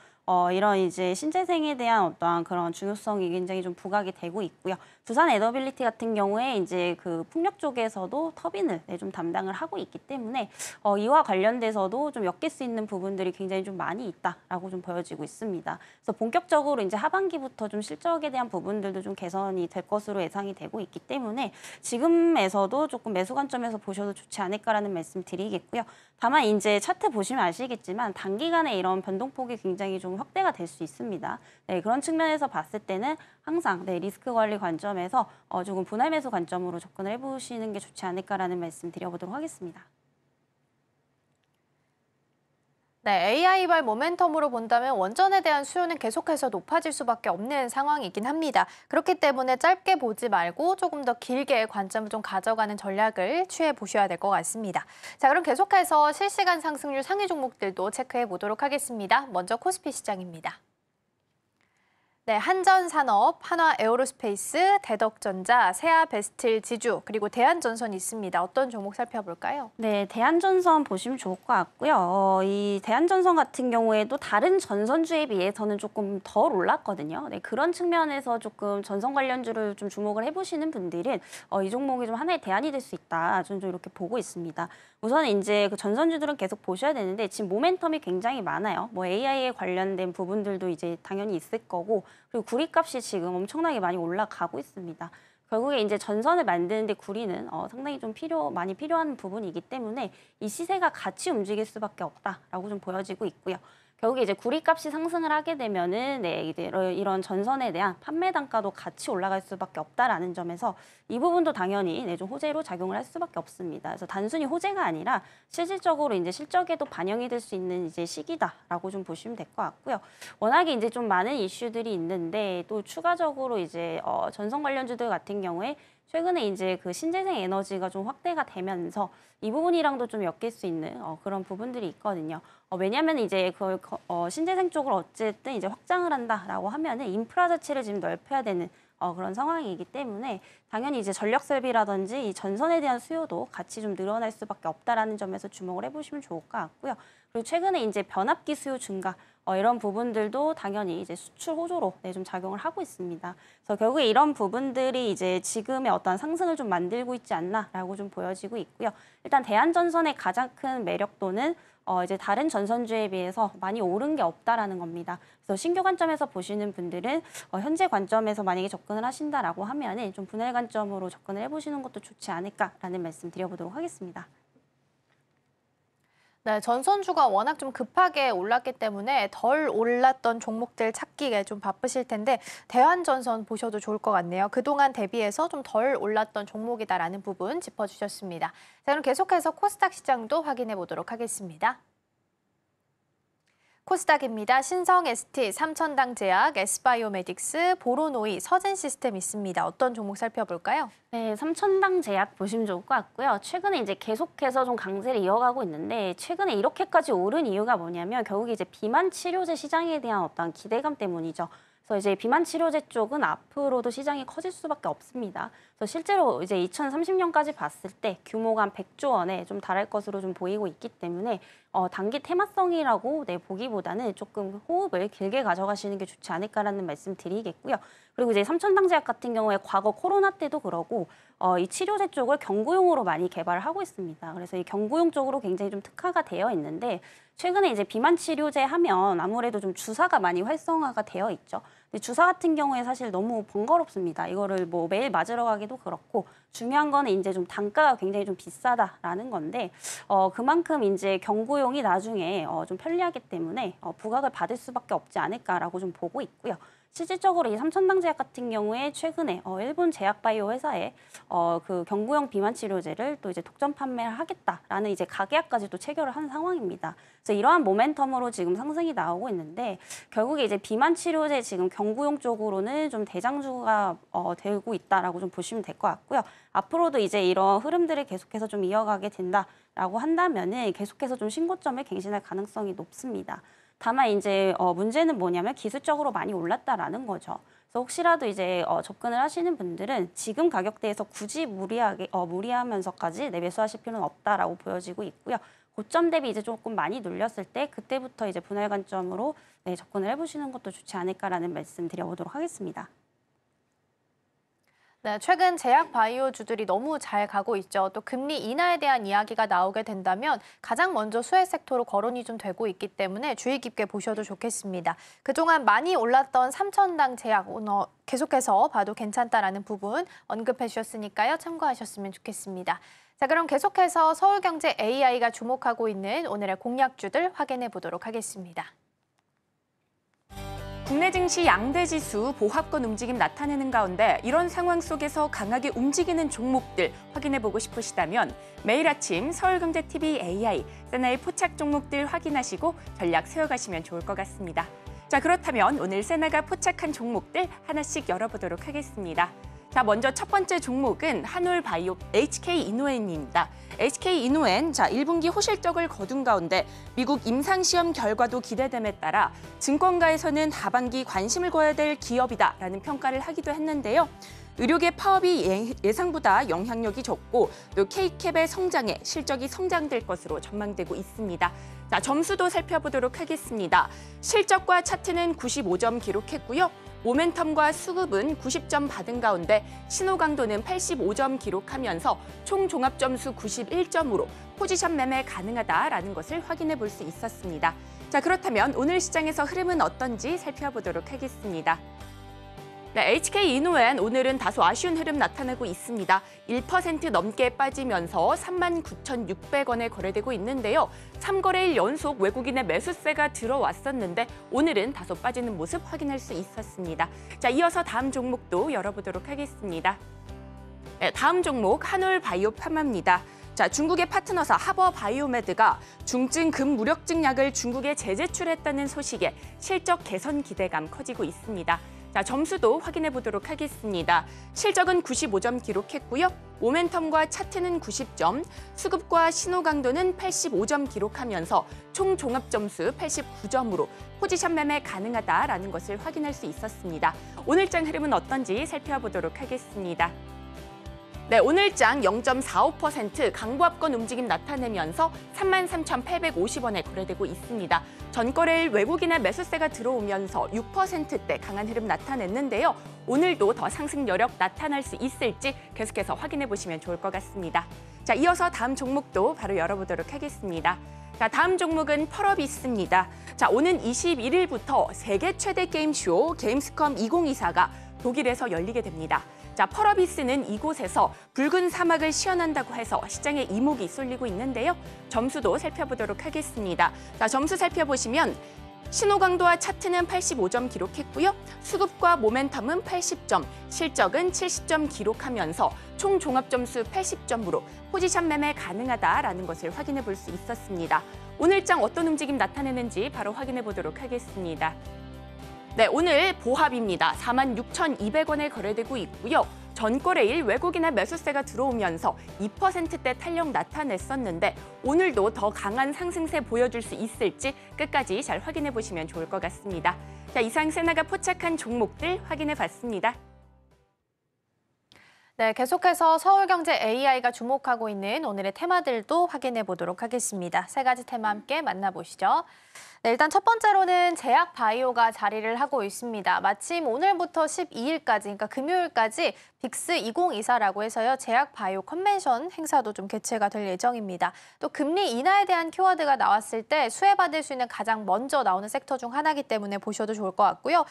이런 이제 신재생에 대한 어떠한 그런 중요성이 굉장히 좀 부각이 되고 있고요. 두산 에너빌리티 같은 경우에 이제 그 풍력 쪽에서도 터빈을 좀 담당을 하고 있기 때문에 이와 관련돼서도 좀 엮일 수 있는 부분들이 굉장히 좀 많이 있다라고 좀 보여지고 있습니다. 그래서 본격적으로 이제 하반기부터 좀 실적에 대한 부분들도 좀 개선이 될 것으로 예상이 되고 있기 때문에 지금에서도 조금 매수 관점에서 보셔도 좋지 않을까라는 말씀 드리겠고요. 다만 이제 차트 보시면 아시겠지만 단기간에 이런 변동폭이 굉장히 좀 확대가 될 수 있습니다. 네, 그런 측면에서 봤을 때는 항상 리스크 관리 관점에서 조금 분할 매수 관점으로 접근을 해보시는 게 좋지 않을까라는 말씀 드려보도록 하겠습니다. 네, AI발 모멘텀으로 본다면 원전에 대한 수요는 계속해서 높아질 수밖에 없는 상황이긴 합니다. 그렇기 때문에 짧게 보지 말고 조금 더 길게 관점을 좀 가져가는 전략을 취해 보셔야 될 것 같습니다. 자, 그럼 계속해서 실시간 상승률 상위 종목들도 체크해 보도록 하겠습니다. 먼저 코스피 시장입니다. 네, 한전산업, 한화에어로스페이스, 대덕전자, 세아베스틸 지주, 그리고 대한전선이 있습니다. 어떤 종목 살펴볼까요? 네, 대한전선 보시면 좋을 것 같고요. 이 대한전선 같은 경우에도 다른 전선주에 비해서는 조금 덜 올랐거든요. 네, 그런 측면에서 조금 전선 관련주를 좀 주목을 해보시는 분들은 이 종목이 좀 하나의 대안이 될 수 있다. 저는 좀 이렇게 보고 있습니다. 우선 이제 그 전선주들은 계속 보셔야 되는데 지금 모멘텀이 굉장히 많아요. 뭐 AI에 관련된 부분들도 이제 당연히 있을 거고 그리고 구리값이 지금 엄청나게 많이 올라가고 있습니다. 결국에 이제 전선을 만드는데 구리는 상당히 좀 많이 필요한 부분이기 때문에 이 시세가 같이 움직일 수밖에 없다라고 좀 보여지고 있고요. 결국에 이제 구리값이 상승을 하게 되면은 이제 이런 전선에 대한 판매 단가도 같이 올라갈 수밖에 없다라는 점에서 이 부분도 당연히 좀 호재로 작용을 할 수밖에 없습니다. 그래서 단순히 호재가 아니라 실질적으로 이제 실적에도 반영이 될 수 있는 이제 시기다라고 좀 보시면 될 것 같고요. 워낙에 이제 좀 많은 이슈들이 있는데 또 추가적으로 이제 전선 관련주들 같은 경우에 최근에 이제 그 신재생 에너지가 좀 확대가 되면서 이 부분이랑도 좀 엮일 수 있는 그런 부분들이 있거든요. 왜냐하면 이제 그 신재생 쪽을 어쨌든 이제 확장을 한다라고 하면은 인프라 자체를 지금 넓혀야 되는 그런 상황이기 때문에 당연히 이제 전력 설비라든지 이 전선에 대한 수요도 같이 좀 늘어날 수밖에 없다라는 점에서 주목을 해보시면 좋을 것 같고요. 그리고 최근에 이제 변압기 수요 증가 이런 부분들도 당연히 이제 수출 호조로 좀 작용을 하고 있습니다. 그래서 결국에 이런 부분들이 이제 지금의 어떤 상승을 좀 만들고 있지 않나라고 좀 보여지고 있고요. 일단 대한전선의 가장 큰 매력도는 이제 다른 전선주에 비해서 많이 오른 게 없다라는 겁니다. 그래서 신규 관점에서 보시는 분들은 현재 관점에서 만약에 접근을 하신다라고 하면은 좀 분할 관점으로 접근을 해보시는 것도 좋지 않을까라는 말씀 드려보도록 하겠습니다. 네, 전선주가 워낙 좀 급하게 올랐기 때문에 덜 올랐던 종목들 찾기에 좀 바쁘실 텐데 대한전선 보셔도 좋을 것 같네요. 그동안 대비해서 좀 덜 올랐던 종목이다라는 부분 짚어주셨습니다. 자, 그럼 계속해서 코스닥 시장도 확인해 보도록 하겠습니다. 코스닥입니다. 신성 ST, 삼천당 제약, S바이오메딕스, 보로노이, 서진시스템 있습니다. 어떤 종목 살펴볼까요? 네, 삼천당 제약 보시면 좋을 것 같고요. 최근에 이제 계속해서 좀 강세를 이어가고 있는데 최근에 이렇게까지 오른 이유가 뭐냐면 결국에 이제 비만 치료제 시장에 대한 어떤 기대감 때문이죠. 그래서 이제 비만 치료제 쪽은 앞으로도 시장이 커질 수밖에 없습니다. 그래서 실제로 이제 2030년까지 봤을 때 규모가 한 100조 원에 좀 달할 것으로 좀 보이고 있기 때문에 단기 테마성이라고 보기보다는 조금 호흡을 길게 가져가시는 게 좋지 않을까라는 말씀 드리겠고요. 그리고 이제 삼천당제약 같은 경우에 과거 코로나 때도 그러고 이 치료제 쪽을 경구용으로 많이 개발을 하고 있습니다. 그래서 이 경구용 쪽으로 굉장히 좀 특화가 되어 있는데 최근에 이제 비만 치료제 하면 아무래도 좀 주사가 많이 활성화가 되어 있죠. 근데 주사 같은 경우에 사실 너무 번거롭습니다. 이거를 뭐 매일 맞으러 가기도 그렇고 중요한 거는 이제 좀 단가가 굉장히 좀 비싸다라는 건데 그만큼 이제 경구용이 나중에 좀 편리하기 때문에 부각을 받을 수밖에 없지 않을까라고 좀 보고 있고요. 실질적으로 이 삼천당 제약 같은 경우에 최근에 일본 제약바이오 회사에 그 경구용 비만 치료제를 또 이제 독점 판매를 하겠다라는 이제 가계약까지도 체결을 한 상황입니다. 그래서 이러한 모멘텀으로 지금 상승이 나오고 있는데 결국에 이제 비만 치료제 지금 경구용 쪽으로는 좀 대장주가 되고 있다라고 좀 보시면 될 것 같고요. 앞으로도 이제 이런 흐름들을 계속해서 좀 이어가게 된다라고 한다면은 계속해서 좀 신고점을 갱신할 가능성이 높습니다. 다만 이제 문제는 뭐냐면 기술적으로 많이 올랐다라는 거죠. 그래서 혹시라도 이제 접근을 하시는 분들은 지금 가격대에서 굳이 무리하면서까지 내매수하실 필요는 없다라고 보여지고 있고요. 고점 대비 이제 조금 많이 눌렸을 때 그때부터 이제 분할 관점으로 접근을 해보시는 것도 좋지 않을까라는 말씀 드려보도록 하겠습니다. 네, 최근 제약 바이오주들이 너무 잘 가고 있죠. 또 금리 인하에 대한 이야기가 나오게 된다면 가장 먼저 수혜 섹터로 거론이 좀 되고 있기 때문에 주의 깊게 보셔도 좋겠습니다. 그동안 많이 올랐던 삼천당 제약 오늘 계속해서 봐도 괜찮다라는 부분 언급해 주셨으니까요. 참고하셨으면 좋겠습니다. 자, 그럼 계속해서 서울경제 AI가 주목하고 있는 오늘의 공략주들 확인해 보도록 하겠습니다. 국내 증시 양대 지수 보합권 움직임 나타내는 가운데 이런 상황 속에서 강하게 움직이는 종목들 확인해보고 싶으시다면 매일 아침 서울경제TV AI, 세나의 포착 종목들 확인하시고 전략 세워가시면 좋을 것 같습니다. 자, 그렇다면 오늘 세나가 포착한 종목들 하나씩 열어보도록 하겠습니다. 자, 먼저 첫 번째 종목은 한올바이오 HK이노엔입니다. HK이노엔 1분기 호실적을 거둔 가운데 미국 임상시험 결과도 기대됨에 따라 증권가에서는 하반기 관심을 거야 될 기업이다라는 평가를 하기도 했는데요. 의료계 파업이 예상보다 영향력이 적고 또 K캡의 성장에 실적이 성장될 것으로 전망되고 있습니다. 자, 점수도 살펴보도록 하겠습니다. 실적과 차트는 95점 기록했고요. 모멘텀과 수급은 90점 받은 가운데 신호 강도는 85점 기록하면서 총 종합 점수 91점으로 포지션 매매 가능하다라는 것을 확인해 볼 수 있었습니다. 자, 그렇다면 오늘 시장에서 흐름은 어떤지 살펴보도록 하겠습니다. 네, HK이노엔 오늘은 다소 아쉬운 흐름 나타내고 있습니다. 1% 넘게 빠지면서 39,600원에 거래되고 있는데요. 3거래일 연속 외국인의 매수세가 들어왔었는데 오늘은 다소 빠지는 모습 확인할 수 있었습니다. 자, 이어서 다음 종목도 열어보도록 하겠습니다. 네, 다음 종목 한올바이오파마입니다. 자, 중국의 파트너사 하버바이오메드가 중증 금무력증 약을 중국에 재제출했다는 소식에 실적 개선 기대감 커지고 있습니다. 자, 점수도 확인해 보도록 하겠습니다. 실적은 95점 기록했고요. 모멘텀과 차트는 90점, 수급과 신호 강도는 85점 기록하면서 총 종합 점수 89점으로 포지션 매매 가능하다라는 것을 확인할 수 있었습니다. 오늘장 흐름은 어떤지 살펴보도록 하겠습니다. 네, 오늘장 0.45% 강보합권 움직임 나타내면서 33,850원에 거래되고 있습니다. 전거래일 외국인의 매수세가 들어오면서 6%대 강한 흐름 나타냈는데요. 오늘도 더 상승 여력 나타날 수 있을지 계속해서 확인해 보시면 좋을 것 같습니다. 자, 이어서 다음 종목도 바로 열어보도록 하겠습니다. 자, 다음 종목은 펄어비스입니다. 자, 오는 21일부터 세계 최대 게임쇼 게임스컴 2024가 독일에서 열리게 됩니다. 자, 펄어비스는 이곳에서 붉은 사막을 시연한다고 해서 시장에 이목이 쏠리고 있는데요. 점수도 살펴보도록 하겠습니다. 자, 점수 살펴보시면 신호 강도와 차트는 85점 기록했고요. 수급과 모멘텀은 80점, 실적은 70점 기록하면서 총 종합 점수 80점으로 포지션 매매 가능하다라는 것을 확인해 볼 수 있었습니다. 오늘장 어떤 움직임 나타내는지 바로 확인해 보도록 하겠습니다. 네, 오늘 보합입니다. 46,200원에 거래되고 있고요. 전거래일 외국인의 매수세가 들어오면서 2%대 탄력 나타냈었는데 오늘도 더 강한 상승세 보여줄 수 있을지 끝까지 잘 확인해 보시면 좋을 것 같습니다. 자, 이상 세나가 포착한 종목들 확인해 봤습니다. 네, 계속해서 서울경제 AI가 주목하고 있는 오늘의 테마들도 확인해 보도록 하겠습니다. 세 가지 테마 함께 만나보시죠. 네, 일단 첫 번째로는 제약 바이오가 자리를 하고 있습니다. 마침 오늘부터 12일까지, 그러니까 금요일까지 빅스 2024라고 해서요. 제약 바이오 컨벤션 행사도 좀 개최가 될 예정입니다. 또 금리 인하에 대한 키워드가 나왔을 때 수혜받을 수 있는 가장 먼저 나오는 섹터 중 하나이기 때문에 보셔도 좋을 것 같고요.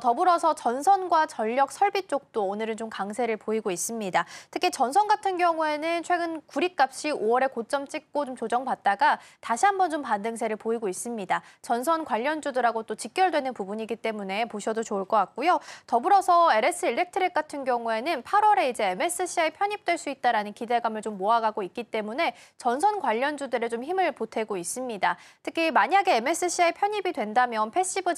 더불어서 전선과 전력 설비 쪽도 오늘은 좀 강세를 보이고 있습니다. 특히 전선 같은 경우에는 최근 구리값이 5월에 고점 찍고 좀 조정받다가 다시 한번 좀 반등세를 보이고 있습니다. 전선 관련주들하고 또 직결되는 부분이기 때문에 보셔도 좋을 것 같고요. 더불어서 LS 일렉트릭 같은 경우에는 8월에 이제 MSCI 편입될 수 있다라는 기대감을 좀 모아가고 있기 때문에 전선 관련주들에 좀 힘을 보태고 있습니다. 특히 만약에 MSCI 편입이 된다면 패시브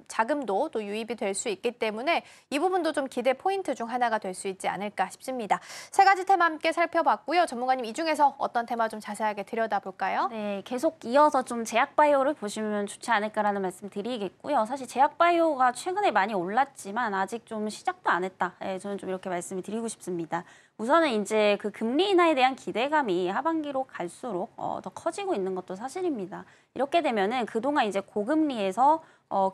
자금도 또 유입이 될 수 있기 때문에 이 부분도 좀 기대 포인트 중 하나가 될 수 있지 않을까 싶습니다. 세 가지 테마 함께 살펴봤고요. 전문가님, 이 중에서 어떤 테마 좀 자세하게 들여다볼까요? 네, 계속 이어서 좀 제약바이오를 보시면 좋지 않을까라는 말씀 드리겠고요. 사실 제약바이오가 최근에 많이 올랐지만 아직 좀 시작도 안 했다. 네, 저는 좀 이렇게 말씀을 드리고 싶습니다. 우선은 이제 그 금리 인하에 대한 기대감이 하반기로 갈수록 더 커지고 있는 것도 사실입니다. 이렇게 되면은 그동안 이제 고금리에서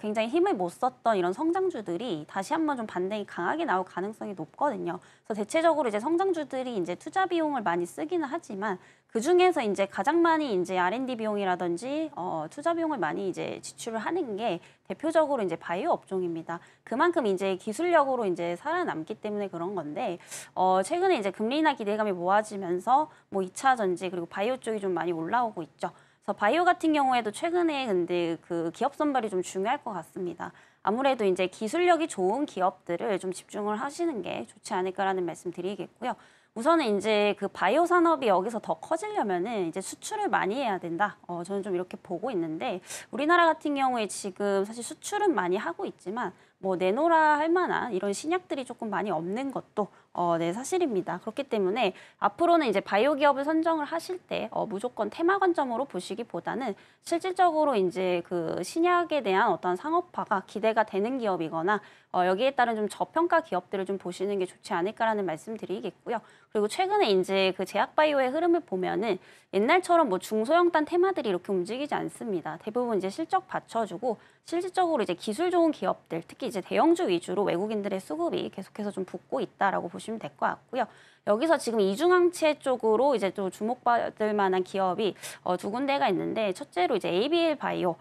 굉장히 힘을 못 썼던 이런 성장주들이 다시 한번 좀 반등이 강하게 나올 가능성이 높거든요. 그래서 대체적으로 이제 성장주들이 이제 투자 비용을 많이 쓰기는 하지만 그 중에서 이제 가장 많이 이제 R&D 비용이라든지 투자 비용을 많이 이제 지출을 하는 게 대표적으로 이제 바이오 업종입니다. 그만큼 이제 기술력으로 이제 살아남기 때문에 그런 건데 최근에 이제 금리 인하 기대감이 모아지면서 뭐 2차 전지 그리고 바이오 쪽이 좀 많이 올라오고 있죠. 그래서 바이오 같은 경우에도 최근에 근데 그 기업 선발이 좀 중요할 것 같습니다. 아무래도 이제 기술력이 좋은 기업들을 좀 집중을 하시는 게 좋지 않을까라는 말씀 드리겠고요. 우선은 이제 그 바이오 산업이 여기서 더 커지려면은 이제 수출을 많이 해야 된다. 저는 좀 이렇게 보고 있는데 우리나라 같은 경우에 지금 사실 수출은 많이 하고 있지만 뭐 내놓으라 할 만한 이런 신약들이 조금 많이 없는 것도 네, 사실입니다. 그렇기 때문에 앞으로는 이제 바이오 기업을 선정을 하실 때 무조건 테마 관점으로 보시기보다는 실질적으로 이제 그 신약에 대한 어떤 상업화가 기대가 되는 기업이거나 여기에 따른 좀 저평가 기업들을 좀 보시는 게 좋지 않을까라는 말씀 드리겠고요. 그리고 최근에 이제 그 제약 바이오의 흐름을 보면은 옛날처럼 뭐 중소형단 테마들이 이렇게 움직이지 않습니다. 대부분 이제 실적 받쳐주고 실질적으로 이제 기술 좋은 기업들, 특히 이제 대형주 위주로 외국인들의 수급이 계속해서 좀 붙고 있다라고 보시면 될 것 같고요. 여기서 지금 이중항체 쪽으로 이제 또 주목받을 만한 기업이 두 군데가 있는데 첫째로 이제 ABL 바이오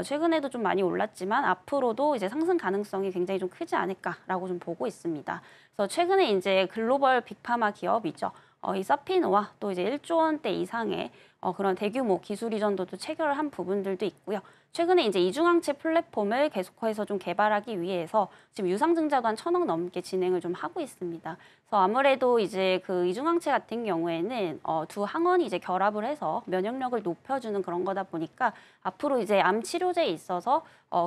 최근에도 좀 많이 올랐지만 앞으로도 이제 상승 가능성이 굉장히 좀 크지 않을까라고 좀 보고 있습니다. 그래서 최근에 이제 글로벌 빅파마 기업이죠. 이 사피노와 또 이제 1조 원대 이상의 그런 대규모 기술 이전도 체결을 한 부분들도 있고요. 최근에 이제 이중항체 플랫폼을 계속해서 좀 개발하기 위해서 지금 유상증자도 한 1,000억 넘게 진행을 좀 하고 있습니다. 그래서 아무래도 이제 그 이중항체 같은 경우에는 두 항원이 이제 결합을 해서 면역력을 높여주는 그런 거다 보니까 앞으로 이제 암 치료제에 있어서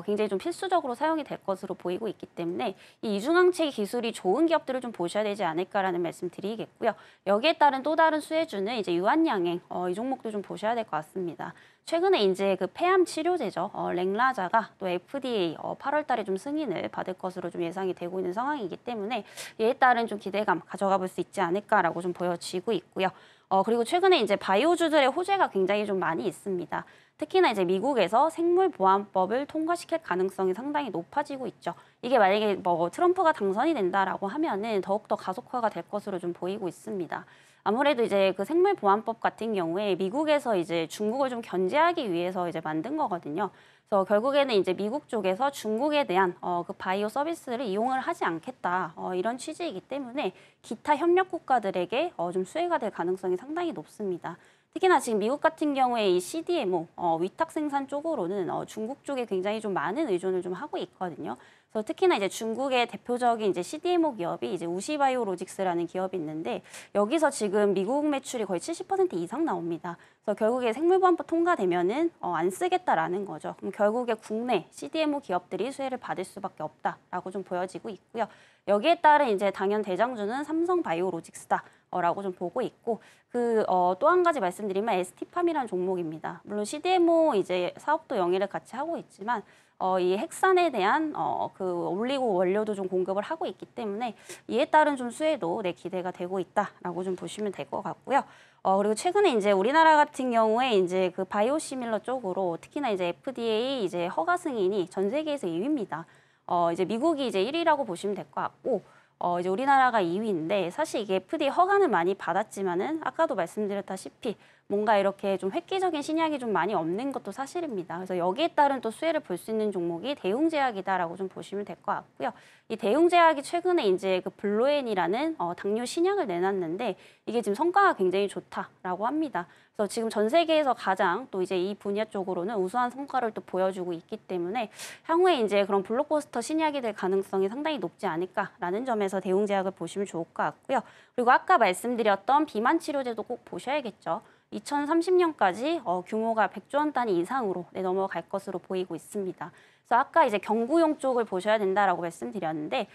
굉장히 좀 필수적으로 사용이 될 것으로 보이고 있기 때문에 이 이중항체 기술이 좋은 기업들을 좀 보셔야 되지 않을까라는 말씀 드리겠고요. 여기에 따른 또 다른 수혜주는 이제 유한양행 이 종목도 좀 보셔야 될 것 같습니다. 최근에 이제 그 폐암 치료제죠. 랭라자가 또 FDA 8월 달에 좀 승인을 받을 것으로 좀 예상이 되고 있는 상황이기 때문에 이에 따른 좀 기대감 가져가 볼 수 있지 않을까라고 좀 보여지고 있고요. 그리고 최근에 이제 바이오주들의 호재가 굉장히 좀 많이 있습니다. 특히나 이제 미국에서 생물보안법을 통과시킬 가능성이 상당히 높아지고 있죠. 이게 만약에 뭐 트럼프가 당선이 된다라고 하면은 더욱더 가속화가 될 것으로 좀 보이고 있습니다. 아무래도 이제 그 생물보안법 같은 경우에 미국에서 이제 중국을 좀 견제하기 위해서 이제 만든 거거든요. 그래서 결국에는 이제 미국 쪽에서 중국에 대한 그 바이오 서비스를 이용을 하지 않겠다 이런 취지이기 때문에 기타 협력 국가들에게 좀 수혜가 될 가능성이 상당히 높습니다. 특히나 지금 미국 같은 경우에 이 CDMO 위탁 생산 쪽으로는 중국 쪽에 굉장히 좀 많은 의존을 좀 하고 있거든요. 그래서 특히나 이제 중국의 대표적인 이제 CDMO 기업이 이제 우시바이오로직스라는 기업이 있는데 여기서 지금 미국 매출이 거의 70% 이상 나옵니다. 그래서 결국에 생물보안법 통과되면은 안 쓰겠다라는 거죠. 그럼 결국에 국내 CDMO 기업들이 수혜를 받을 수밖에 없다라고 좀 보여지고 있고요. 여기에 따른 이제 당연 대장주는 삼성바이오로직스다. 라고 좀 보고 있고 또 한 가지 말씀드리면 ST팜이라는 종목입니다. 물론 CDMO 이제 사업도 영위를 같이 하고 있지만 이 핵산에 대한 그 올리고 원료도 좀 공급을 하고 있기 때문에 이에 따른 좀 수혜도 기대가 되고 있다라고 좀 보시면 될 것 같고요. 그리고 최근에 이제 우리나라 같은 경우에 이제 그 바이오시밀러 쪽으로 특히나 이제 FDA 이제 허가 승인이 전 세계에서 2위입니다. 이제 미국이 이제 1위라고 보시면 될 것 같고. 이제 우리나라가 2위인데 사실 이게 FDA 허가는 많이 받았지만은 아까도 말씀드렸다시피 뭔가 이렇게 좀 획기적인 신약이 좀 많이 없는 것도 사실입니다. 그래서 여기에 따른 또 수혜를 볼 수 있는 종목이 대웅제약이다라고 좀 보시면 될 것 같고요. 이 대웅제약이 최근에 이제 그 블로엔이라는 당뇨 신약을 내놨는데 이게 지금 성과가 굉장히 좋다라고 합니다. 그래서 지금 전 세계에서 가장 또 이제 이 분야 쪽으로는 우수한 성과를 또 보여주고 있기 때문에 향후에 이제 그런 블록버스터 신약이 될 가능성이 상당히 높지 않을까라는 점에서 대웅제약을 보시면 좋을 것 같고요. 그리고 아까 말씀드렸던 비만 치료제도 꼭 보셔야겠죠. 2030년까지 규모가 100조 원 단위 이상으로 넘어갈 것으로 보이고 있습니다. 그래서 아까 이제 경구용 쪽을 보셔야 된다라고 말씀드렸는데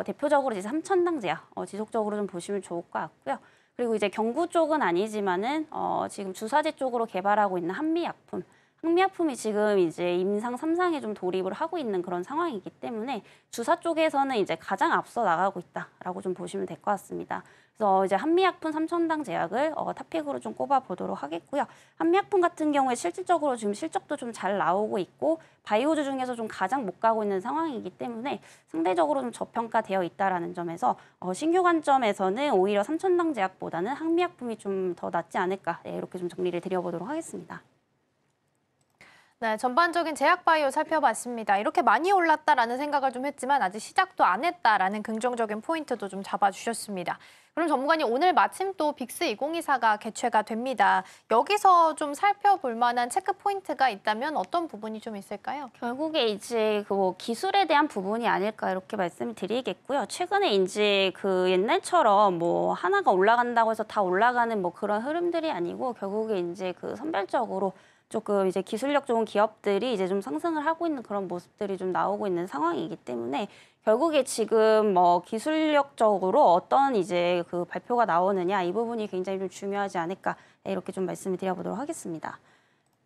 대표적으로 이제 삼천당 제약 지속적으로 좀 보시면 좋을 것 같고요. 그리고 이제 경구 쪽은 아니지만은 지금 주사제 쪽으로 개발하고 있는 한미약품이 지금 이제 임상 3상에 좀 돌입을 하고 있는 그런 상황이기 때문에 주사 쪽에서는 이제 가장 앞서 나가고 있다라고 좀 보시면 될 것 같습니다. 그래서 이제 한미약품 삼천당 제약을 탑픽으로 좀 꼽아보도록 하겠고요. 한미약품 같은 경우에 실질적으로 지금 실적도 좀 잘 나오고 있고 바이오주 중에서 좀 가장 못 가고 있는 상황이기 때문에 상대적으로 좀 저평가되어 있다라는 점에서 신규 관점에서는 오히려 삼천당 제약보다는 한미약품이 좀 더 낫지 않을까 이렇게 좀 정리를 드려보도록 하겠습니다. 네, 전반적인 제약바이오 살펴봤습니다. 이렇게 많이 올랐다라는 생각을 좀 했지만 아직 시작도 안 했다라는 긍정적인 포인트도 좀 잡아주셨습니다. 그럼 전문가님, 오늘 마침 또 빅스2024가 개최가 됩니다. 여기서 좀 살펴볼 만한 체크 포인트가 있다면 어떤 부분이 좀 있을까요? 결국에 이제 그 기술에 대한 부분이 아닐까 이렇게 말씀을 드리겠고요. 최근에 이제 그 옛날처럼 뭐 하나가 올라간다고 해서 다 올라가는 뭐 그런 흐름들이 아니고 결국에 이제 그 선별적으로 조금 이제 기술력 좋은 기업들이 이제 좀 상승을 하고 있는 그런 모습들이 좀 나오고 있는 상황이기 때문에 결국에 지금 뭐 기술력적으로 어떤 이제 그 발표가 나오느냐 이 부분이 굉장히 좀 중요하지 않을까 이렇게 좀 말씀을 드려보도록 하겠습니다.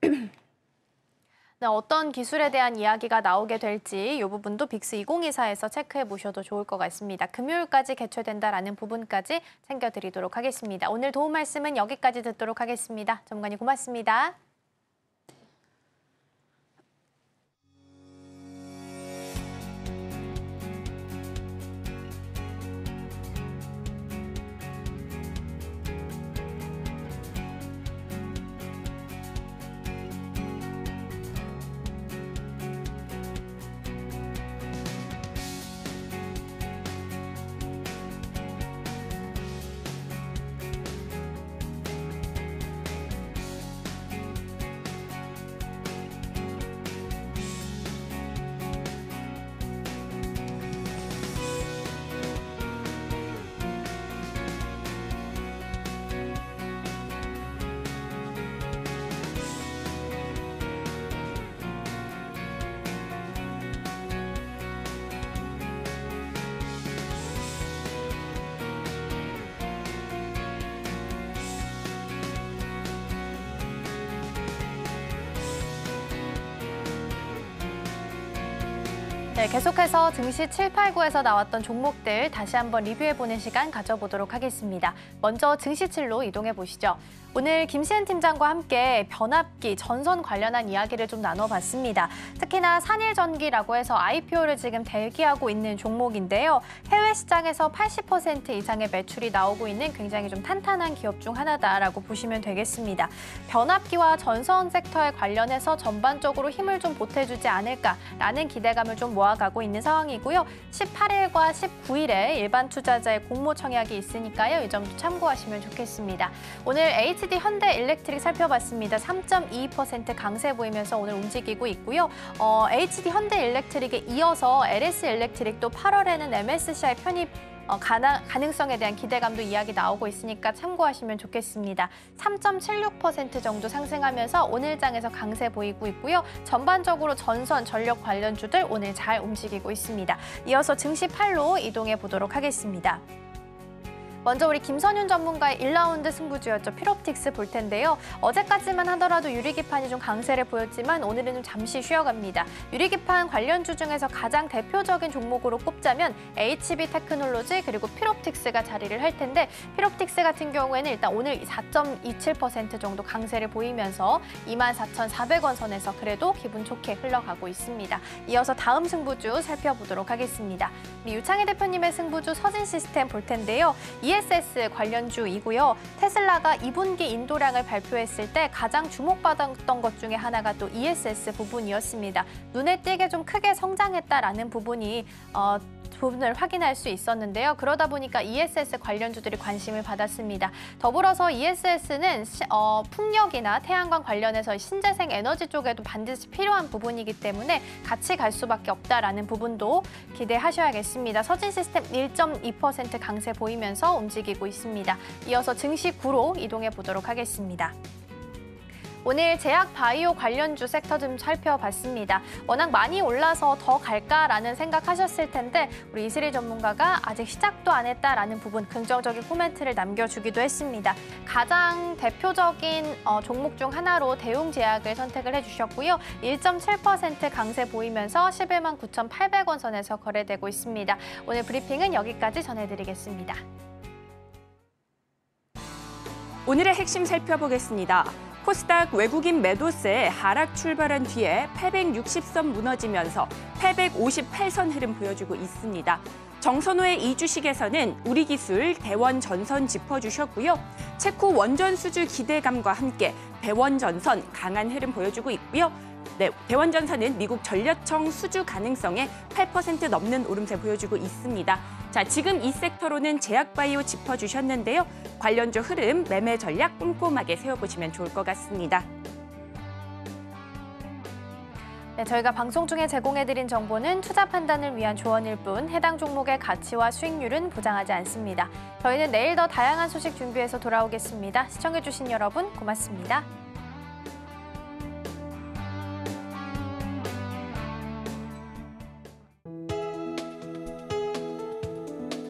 네, 어떤 기술에 대한 이야기가 나오게 될지 이 부분도 빅스2024에서 체크해 보셔도 좋을 것 같습니다. 금요일까지 개최된다라는 부분까지 챙겨드리도록 하겠습니다. 오늘 도움 말씀은 여기까지 듣도록 하겠습니다. 전문가님 고맙습니다. 네, 계속해서 증시 7, 8, 9에서 나왔던 종목들 다시 한번 리뷰해보는 시간 가져보도록 하겠습니다. 먼저 증시칠로 이동해 보시죠. 오늘 김시은 팀장과 함께 변압기, 전선 관련한 이야기를 좀 나눠봤습니다. 특히나 산일전기라고 해서 IPO를 지금 대기하고 있는 종목인데요. 해외 시장에서 80% 이상의 매출이 나오고 있는 굉장히 좀 탄탄한 기업 중 하나다라고 보시면 되겠습니다. 변압기와 전선 섹터에 관련해서 전반적으로 힘을 좀 보태주지 않을까라는 기대감을 좀 모아가고 있는 상황이고요. 18일과 19일에 일반 투자자의 공모 청약이 있으니까요. 이 점도 참고하시면 좋겠습니다. 오늘 HD 현대일렉트릭 살펴봤습니다. 3.22% 강세 보이면서 오늘 움직이고 있고요. HD 현대일렉트릭에 이어서 LS일렉트릭도 8월에는 MSCI 편입 가능성에 대한 기대감도 이야기 나오고 있으니까 참고하시면 좋겠습니다. 3.76% 정도 상승하면서 오늘 장에서 강세 보이고 있고요. 전반적으로 전선, 전력 관련주들 오늘 잘 움직이고 있습니다. 이어서 증시 8로 이동해 보도록 하겠습니다. 먼저 우리 김선윤 전문가의 1라운드 승부주였죠. 필옵틱스 볼 텐데요. 어제까지만 하더라도 유리기판이 좀 강세를 보였지만 오늘은 좀 잠시 쉬어갑니다. 유리기판 관련주 중에서 가장 대표적인 종목으로 꼽자면 HB 테크놀로지 그리고 필옵틱스가 자리를 할 텐데 필옵틱스 같은 경우에는 일단 오늘 4.27% 정도 강세를 보이면서 24,400원 선에서 그래도 기분 좋게 흘러가고 있습니다. 이어서 다음 승부주 살펴보도록 하겠습니다. 우리 유창희 대표님의 승부주 서진시스템 볼 텐데요. ESS 관련주이고요. 테슬라가 2분기 인도량을 발표했을 때 가장 주목받았던 것 중에 하나가 또 ESS 부분이었습니다. 눈에 띄게 좀 크게 성장했다라는 부분을 확인할 수 있었는데요. 그러다 보니까 ESS 관련주들이 관심을 받았습니다. 더불어서 ESS는 풍력이나 태양광 관련해서 신재생 에너지 쪽에도 반드시 필요한 부분이기 때문에 같이 갈 수밖에 없다라는 부분도 기대하셔야겠습니다. 서진시스템 1.2% 강세 보이면서 움직이고 있습니다. 이어서 증시 9로 이동해 보도록 하겠습니다. 오늘 제약 바이오 관련주 섹터 좀 살펴봤습니다. 워낙 많이 올라서 더 갈까라는 생각하셨을 텐데 우리 이슬희 전문가가 아직 시작도 안 했다라는 부분 긍정적인 코멘트를 남겨주기도 했습니다. 가장 대표적인 종목 중 하나로 대웅제약을 선택을 해주셨고요. 1.7% 강세 보이면서 11만 9,800원 선에서 거래되고 있습니다. 오늘 브리핑은 여기까지 전해드리겠습니다. 오늘의 핵심 살펴보겠습니다. 코스닥 외국인 매도세 하락 출발한 뒤에 860선 무너지면서 858선 흐름 보여주고 있습니다. 정선호의 이 주식에서는 우리기술, 대원전선 짚어주셨고요. 체코 원전 수주 기대감과 함께 대원전선 강한 흐름 보여주고 있고요. 네, 대원전선은 미국 전력청 수주 가능성에 8% 넘는 오름세 보여주고 있습니다. 자, 지금 이 섹터로는 제약바이오 짚어주셨는데요. 관련주 흐름, 매매 전략 꼼꼼하게 세워보시면 좋을 것 같습니다. 네, 저희가 방송 중에 제공해드린 정보는 투자 판단을 위한 조언일 뿐 해당 종목의 가치와 수익률은 보장하지 않습니다. 저희는 내일 더 다양한 소식 준비해서 돌아오겠습니다. 시청해주신 여러분 고맙습니다.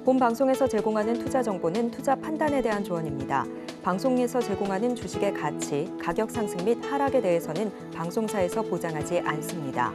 본 방송에서 제공하는 투자 정보는 투자 판단에 대한 조언입니다. 방송에서 제공하는 주식의 가치, 가격 상승 및 하락에 대해서는 방송사에서 보장하지 않습니다.